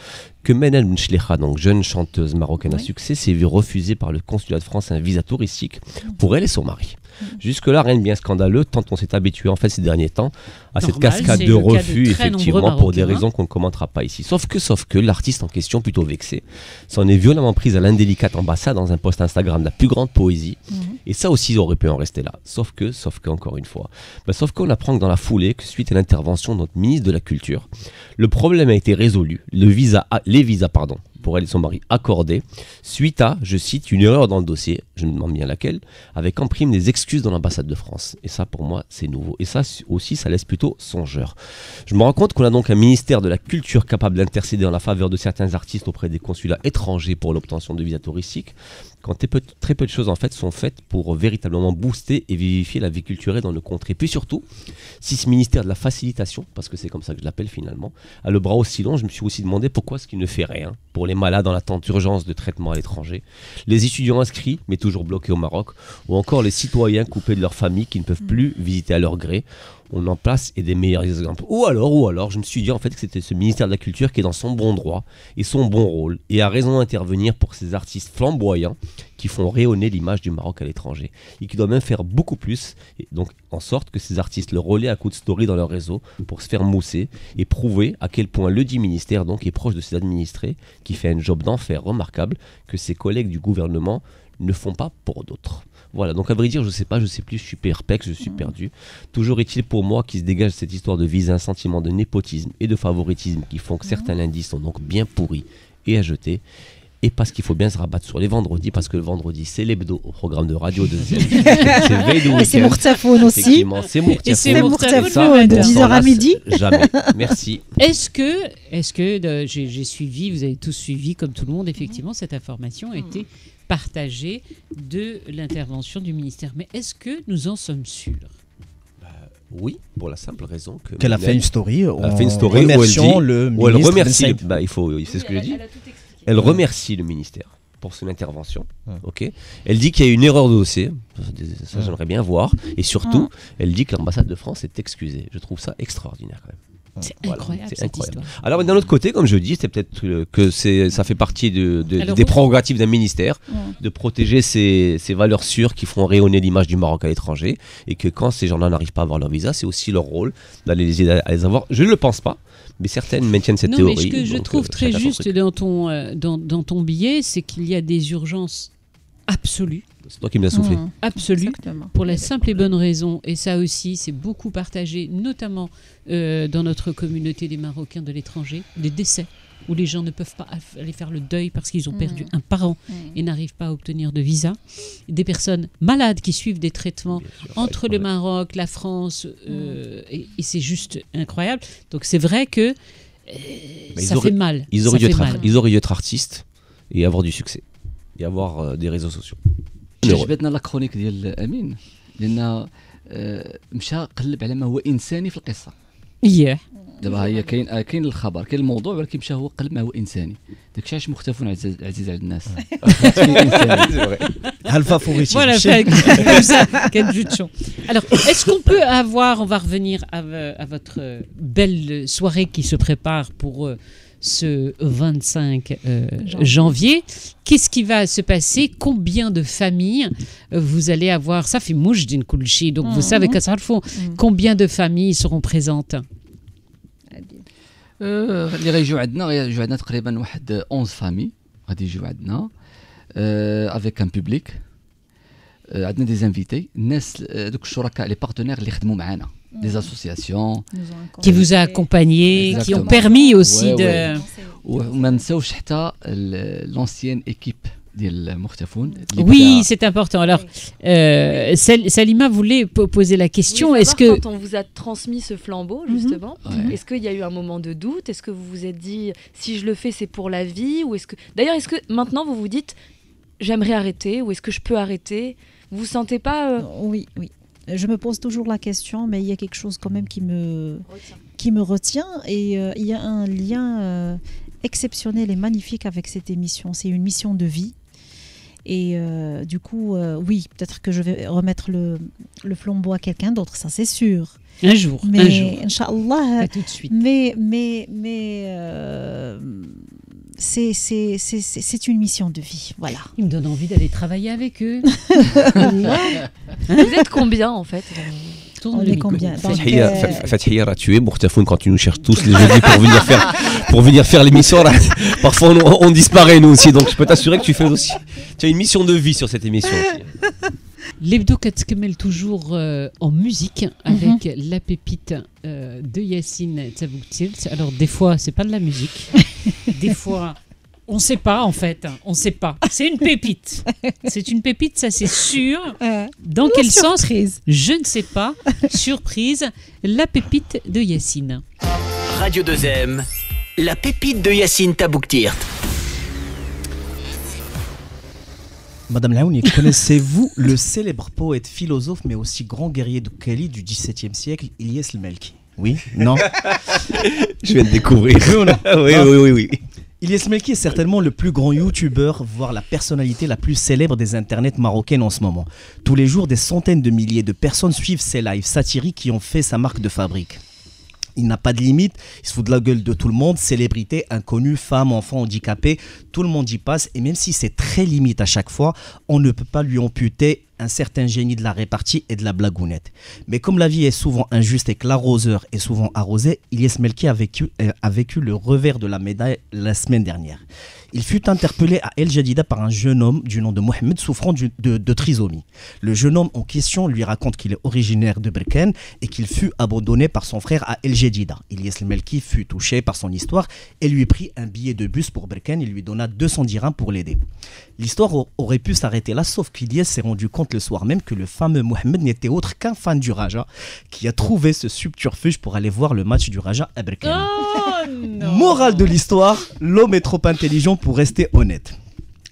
que Menel Mchlecha, donc jeune chanteuse marocaine à succès, s'est vue refuser par le consulat de France un visa touristique pour elle et son mari. Jusque-là, rien de bien scandaleux, tant on s'est habitué en fait ces derniers temps à cette cascade de refus, effectivement, pour des raisons qu'on ne commentera pas ici. Sauf que l'artiste en question, plutôt vexé, s'en est violemment prise à l'indélicate ambassade dans un post Instagram de la plus grande poésie. Et ça aussi, aurait pu en rester là. Sauf que encore une fois, sauf qu'on apprend que dans la foulée, que suite à l'intervention de notre ministre de la Culture, le problème a été résolu. Les visas, pour elle et son mari accordés, suite à, je cite, une erreur dans le dossier, je me demande bien laquelle, avec en prime des excuses dans l'ambassade de France. Et ça, pour moi, c'est nouveau. Et ça aussi, ça laisse plutôt songeur. Je me rends compte qu'on a donc un ministère de la Culture capable d'intercéder en la faveur de certains artistes auprès des consulats étrangers pour l'obtention de visas touristiques, quand très peu de choses en fait sont faites pour véritablement booster et vivifier la vie culturelle dans nos contrées. Et puis surtout, si ce ministère de la facilitation, parce que c'est comme ça que je l'appelle finalement, a le bras aussi long, je me suis aussi demandé pourquoi est-ce qu'il ne fait rien pour les malades en attente d'urgence de traitement à l'étranger, les étudiants inscrits mais toujours bloqués au Maroc, ou encore les citoyens coupés de leur famille qui ne peuvent plus visiter à leur gré. On en place et des meilleurs exemples. Ou alors, je me suis dit en fait que c'était ce ministère de la Culture qui est dans son bon droit et son bon rôle et a raison d'intervenir pour ces artistes flamboyants qui font rayonner l'image du Maroc à l'étranger et qui doit même faire beaucoup plus, et donc en sorte que ces artistes le relaient à coups de story dans leur réseau pour se faire mousser et prouver à quel point le dit ministère donc est proche de ses administrés, qui fait un job d'enfer remarquable que ses collègues du gouvernement ne font pas pour d'autres. Voilà, donc à vrai dire, je sais plus, je suis perplexe, je suis perdu. Toujours est-il pour moi qu'il se dégage cette histoire de visa un sentiment de népotisme et de favoritisme qui font que certains lundis sont donc bien pourris et à jeter. Et parce qu'il faut bien se rabattre sur les vendredis, parce que le vendredi c'est l'hebdo au programme de Radio 2. Et c'est Mourtafoun aussi. C'est Mourtafoun de 10h à midi. Jamais. Merci. Est-ce que j'ai suivi, vous avez tous suivi comme tout le monde, effectivement, cette information a été partagée de l'intervention du ministère. Mais est-ce que nous en sommes sûrs? Oui, pour la simple raison qu'elle a fait une story. Remerciant le ministre. Elle remercie. C'est ce que je dis. Elle remercie le ministère pour son intervention. Okay. Elle dit qu'il y a une erreur de dossier. Ça, j'aimerais bien voir. Et surtout, elle dit que l'ambassade de France est excusée. Je trouve ça extraordinaire quand même. C'est incroyable cette histoire. Alors d'un autre côté, comme je dis, c'est peut-être que ça fait partie des prérogatives d'un ministère de protéger ces valeurs sûres qui font rayonner l'image du Maroc à l'étranger, et que quand ces gens-là n'arrivent pas à avoir leur visa, c'est aussi leur rôle d'aller les aider à les avoir. Je ne le pense pas, mais certaines maintiennent cette théorie. Mais ce que je trouve très juste dans ton billet, c'est qu'il y a des urgences absolues. C'est toi qui me l'as soufflé. Absolue, pour la simple et bonne raison, et ça aussi c'est beaucoup partagé, notamment dans notre communauté des Marocains de l'étranger, des décès où les gens ne peuvent pas aller faire le deuil parce qu'ils ont perdu un parent et n'arrivent pas à obtenir de visa, des personnes malades qui suivent des traitements entre le Maroc, la France, et c'est juste incroyable. Donc c'est vrai que ça fait mal. Ils auraient dû être artistes et avoir du succès et avoir des réseaux sociaux. عجبتنا لا كرونيك ديال امين لان مشى قلب على ما هو انساني في القصه. دابا هي كاين الخبر كاين الموضوع ولكن مشى هو قلب ما هو انساني. داكشي علاش مختفون عزيز على الناس. Alpha Foresti. Voilà, comme ça, quel jus de chon. Alors, est-ce qu'on peut avoir, on va revenir à votre belle soirée qui se prépare pour ce 25 janvier. Qu'est-ce qui va se passer? Combien de familles vous allez avoir? Ça fait mouche d'une kulchi, donc vous savez que ça le font. Combien de familles seront présentes? اللي غيجيو عندنا تقريبا واحد 11 فامي غادي يجيو عندنا افيك ان بوبليك. عندنا دي انفيتي الناس دوك الشركاء لي بارتنير اللي خدموا معنا des associations qui vous a accompagné, qui ont permis aussi de وما نساوش حتى l'ancienne équipe ديال مختفون. Oui, c'est important. Alors Salima voulait poser la question, est-ce que quand on vous a transmis ce flambeau justement, est-ce qu'il y a eu un moment de doute? Est-ce que vous vous êtes dit si je le fais c'est pour la vie, ou est-ce que d'ailleurs est-ce que maintenant vous vous dites j'aimerais arrêter, ou est-ce que je peux arrêter? Vous vous sentez pas Oui. Je me pose toujours la question, mais il y a quelque chose quand même qui me retient, et il y a un lien exceptionnel et magnifique avec cette émission. C'est une mission de vie, et du coup, oui, peut-être que je vais remettre le flambeau à quelqu'un d'autre, ça c'est sûr. Un jour, Inch'Allah. Pas tout de suite. Mais c'est une mission de vie, voilà. Il me donne envie d'aller travailler avec eux. Vous êtes combien en fait? On est combien? Fathia a tué Mourtafoun quand tu nous cherches tous les jeudis pour venir faire l'émission. Parfois on disparaît nous aussi, donc je peux t'assurer que tu as une mission de vie sur cette émission aussi. L'hebdo Katkemel toujours en musique avec la pépite de Yacine Taboukthirt. Alors des fois c'est pas de la musique, des fois on sait pas en fait, on sait pas. C'est une pépite. C'est une pépite, ça c'est sûr. Dans quel sens? Je ne sais pas. Surprise, la pépite de Yacine. Radio 2M, la pépite de Yacine Taboukthirt. Madame Laouni, connaissez-vous le célèbre poète, philosophe, mais aussi grand guerrier de Kali du XVIIe siècle, Ilyes El-Melki? Oui? Non? Je viens de découvrir. Oui. Ilyes El-Melki est certainement le plus grand youtubeur, voire la personnalité la plus célèbre des internets marocaines en ce moment. Tous les jours, des centaines de milliers de personnes suivent ses lives satiriques qui ont fait sa marque de fabrique. Il n'a pas de limite, il se fout de la gueule de tout le monde, célébrité, inconnu, femme, enfant, handicapé, tout le monde y passe, et même si c'est très limite à chaque fois, on ne peut pas lui amputer un certain génie de la répartie et de la blagounette. Mais comme la vie est souvent injuste et que l'arroseur est souvent arrosé, Ilyes El-Melki a vécu le revers de la médaille la semaine dernière. Il fut interpellé à El Jadida par un jeune homme du nom de Mohamed souffrant de trisomie. Le jeune homme en question lui raconte qu'il est originaire de Berkane et qu'il fut abandonné par son frère à El Jadida. Ilyes El-Melki fut touché par son histoire et lui prit un billet de bus pour Berkane et lui donna 200 dirhams pour l'aider. L'histoire aurait pu s'arrêter là, sauf qu'Ilyes s'est rendu compte le soir même que le fameux Mohamed n'était autre qu'un fan du Raja qui a trouvé ce subterfuge pour aller voir le match du Raja à Berkane. Morale de l'histoire, l'homme est trop intelligent pour rester honnête.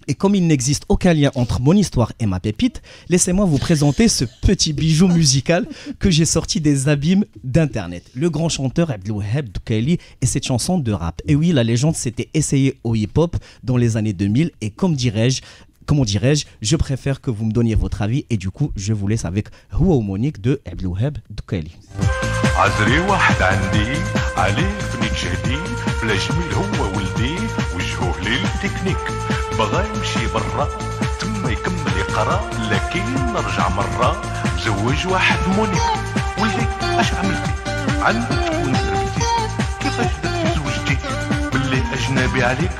Et comme il n'existe aucun lien entre mon histoire et ma pépite, laissez-moi vous présenter ce petit bijou musical que j'ai sorti des abîmes d'internet. Le grand chanteur Abdelouheb Doukaili et cette chanson de rap. Et oui, la légende s'était essayée au hip-hop dans les années 2000 et comment dirais-je, je préfère que vous me donniez votre avis et du coup, je vous laisse avec Huwa Monique de Abdelouheb Doukaili. عزري واحد عندي عليه فني تشهدي بلا جميل هو ولدي وجهوه للتكنيك بغا يمشي برا تما يكمل يقرا لكن نرجع مرة مزوج واحد مونيك ولدي اش عملتي عندك تكون زربتي كيفاش درتي زوجتي باللي اجنبي عليك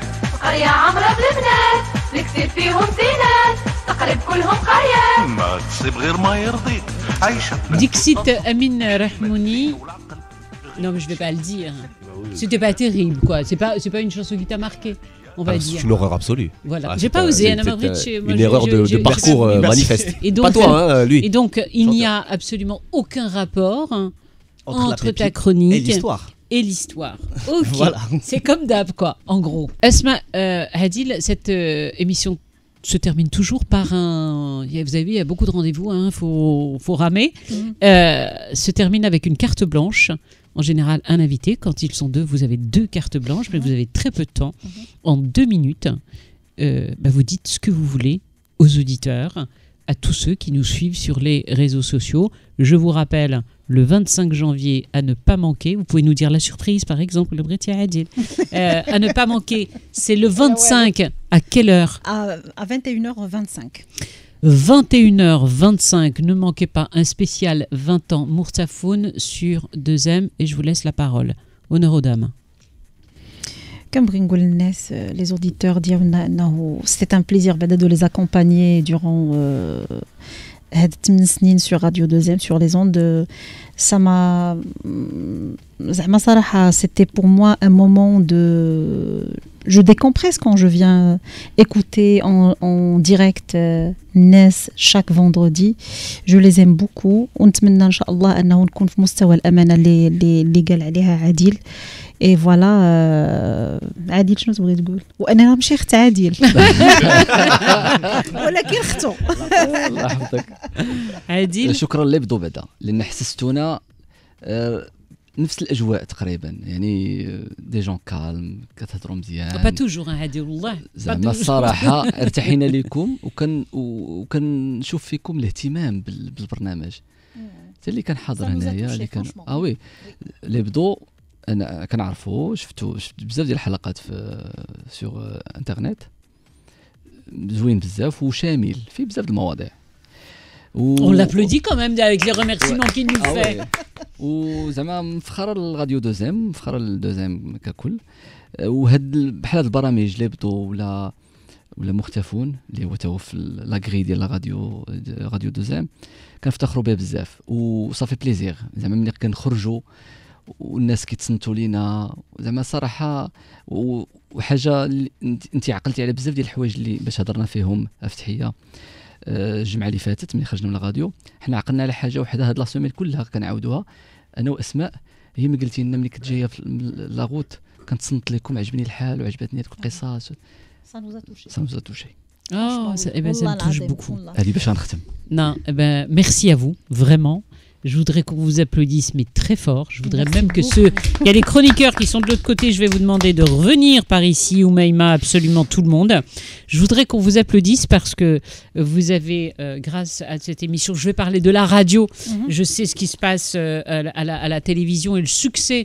قرية عمرة بالبنات نكتب فيهم زينات تقريب كلهم قرية ما تصيب غير ما يرضيك عايشة Dixit Amin Rahmouni. Non, mais je vais pas le dire. C'était pas terrible, quoi. C'est pas une chanson qui t'a marqué, on va dire. C'est une horreur absolue. Voilà. J'ai pas osé, Anna Mavritch. Une erreur de parcours manifeste. Et donc, pas toi, hein, lui. Et donc, il n'y a absolument aucun rapport entre ta chronique et l'histoire. Ok. Voilà. C'est comme d'hab, quoi, en gros. Asma Hadil, cette émission se termine toujours par un... Vous avez vu, il y a beaucoup de rendez-vous, hein, faut ramer. Se termine avec une carte blanche. En général, un invité. Quand ils sont deux, vous avez 2 cartes blanches, mais vous avez très peu de temps. En 2 minutes, vous dites ce que vous voulez aux auditeurs, à tous ceux qui nous suivent sur les réseaux sociaux. Je vous rappelle, le 25 janvier, à ne pas manquer. Vous pouvez nous dire la surprise, par exemple, le Britia Adil. À ne pas manquer, c'est le 25. À quelle heure ? À 21h25. 21h25, ne manquez pas un spécial 20 ans Mourtafoun sur 2M et je vous laisse la parole. Honneur aux dames. Comme les auditeurs disent, c'est un plaisir de les accompagner durant 8 سنين sur Radio 2M, sur les ondes. Ça m'a... C'était pour moi un moment de... Je décompresse quand je viens écouter en direct Nes chaque vendredi. Je les aime beaucoup. ونتمنى إن شاء الله أنه نكون في مستوى الأمانة اللي قال عليها عادل. Et voilà, عادل شنو تبغي تقول؟ وأنا ماشي أخت عادل. ولكن أخته. الله يحفظك. عادل. شكرا لبدو بعدا لأن حسستونا نفس الاجواء تقريبا يعني دي جون كالم كتهضروا مزيان با توجور هادي والله زعما الصراحه ارتحينا لكم وكنشوف فيكم الاهتمام بالبرنامج حتى اللي كان حاضر هنايا اللي كان وي اللي بدو انا كنعرفو شفت بزاف ديال الحلقات في سور انترنت زوين بزاف وشامل في بزاف د المواضيع On l'applaudit quand même avec les remerciements qu'il nous fait. وزعما مفخره الراديو دوزيم مفخره الدوزيم ككل وهاد بحال هاد البرامج اللي بدو ولا مختفون اللي هو تو في لاغري ديال راديو دوزيم كنفتخروا به بزاف وصافي بليزير زعما ملي كنخرجوا والناس كيتصنتوا لينا زعما صراحه وحاجه انت عقلتي على بزاف ديال الحوايج اللي باش هضرنا فيهم افتحيه الجمعه اللي فاتت ملي خرجنا من الراديو حنا عقلنا على حاجه وحده هاد لا سيمين كلها كنعاودوها انا واسماء هي ما قلتي لنا ملي كنت جايه في لاغوت كنتصنت لكم عجبني الحال وعجبتني هذوك القصص ça nous a touché. Ça me touche beaucoup. هذه باش نختم. Non, merci à vous vraiment. Je voudrais qu'on vous applaudisse, mais très fort. Je voudrais même que il y a les chroniqueurs qui sont de l'autre côté, je vais vous demander de revenir par ici, Oumaïma, absolument tout le monde. Je voudrais qu'on vous applaudisse parce que vous avez, grâce à cette émission, je vais parler de la radio. Je sais ce qui se passe à la télévision et le succès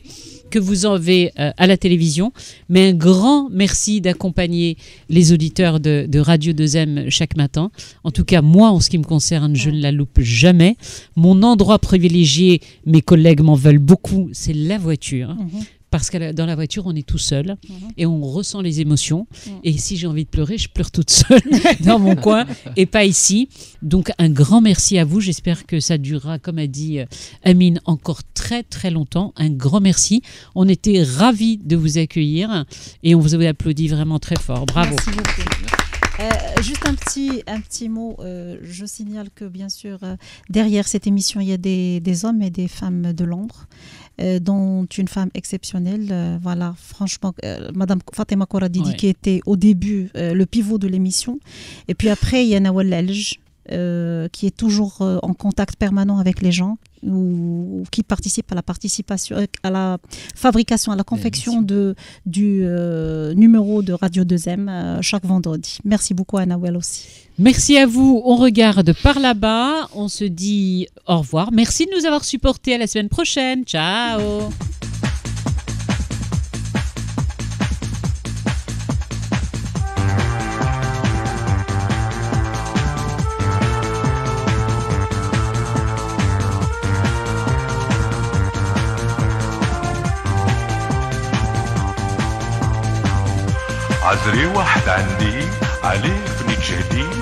que vous avez à la télévision. Mais un grand merci d'accompagner les auditeurs de Radio 2M chaque matin. En tout cas, moi, en ce qui me concerne, je ne la loupe jamais. Mon endroit privilégié, mes collègues m'en veulent beaucoup, c'est la voiture. Parce que dans la voiture, on est tout seul et on ressent les émotions. Et si j'ai envie de pleurer, je pleure toute seule dans mon coin et pas ici. Donc un grand merci à vous. J'espère que ça durera, comme a dit Amine, encore très très longtemps. Un grand merci. On était ravis de vous accueillir et on vous applaudit vraiment très fort. Bravo. Merci beaucoup. Juste un petit mot, je signale que bien sûr derrière cette émission il y a des hommes et des femmes de l'ombre, dont une femme exceptionnelle, voilà, franchement, Madame Fatima Kouradidi qui était au début le pivot de l'émission, et puis après il y a Nawal Alj qui est toujours en contact permanent avec les gens, ou qui participe à la fabrication, à la confection du numéro de Radio 2M chaque vendredi. Merci beaucoup à Nawel aussi. Merci à vous. On regarde par là-bas. On se dit au revoir. Merci de nous avoir supportés. À la semaine prochaine. Ciao. عزري واحد عندي عليه فنيت جديد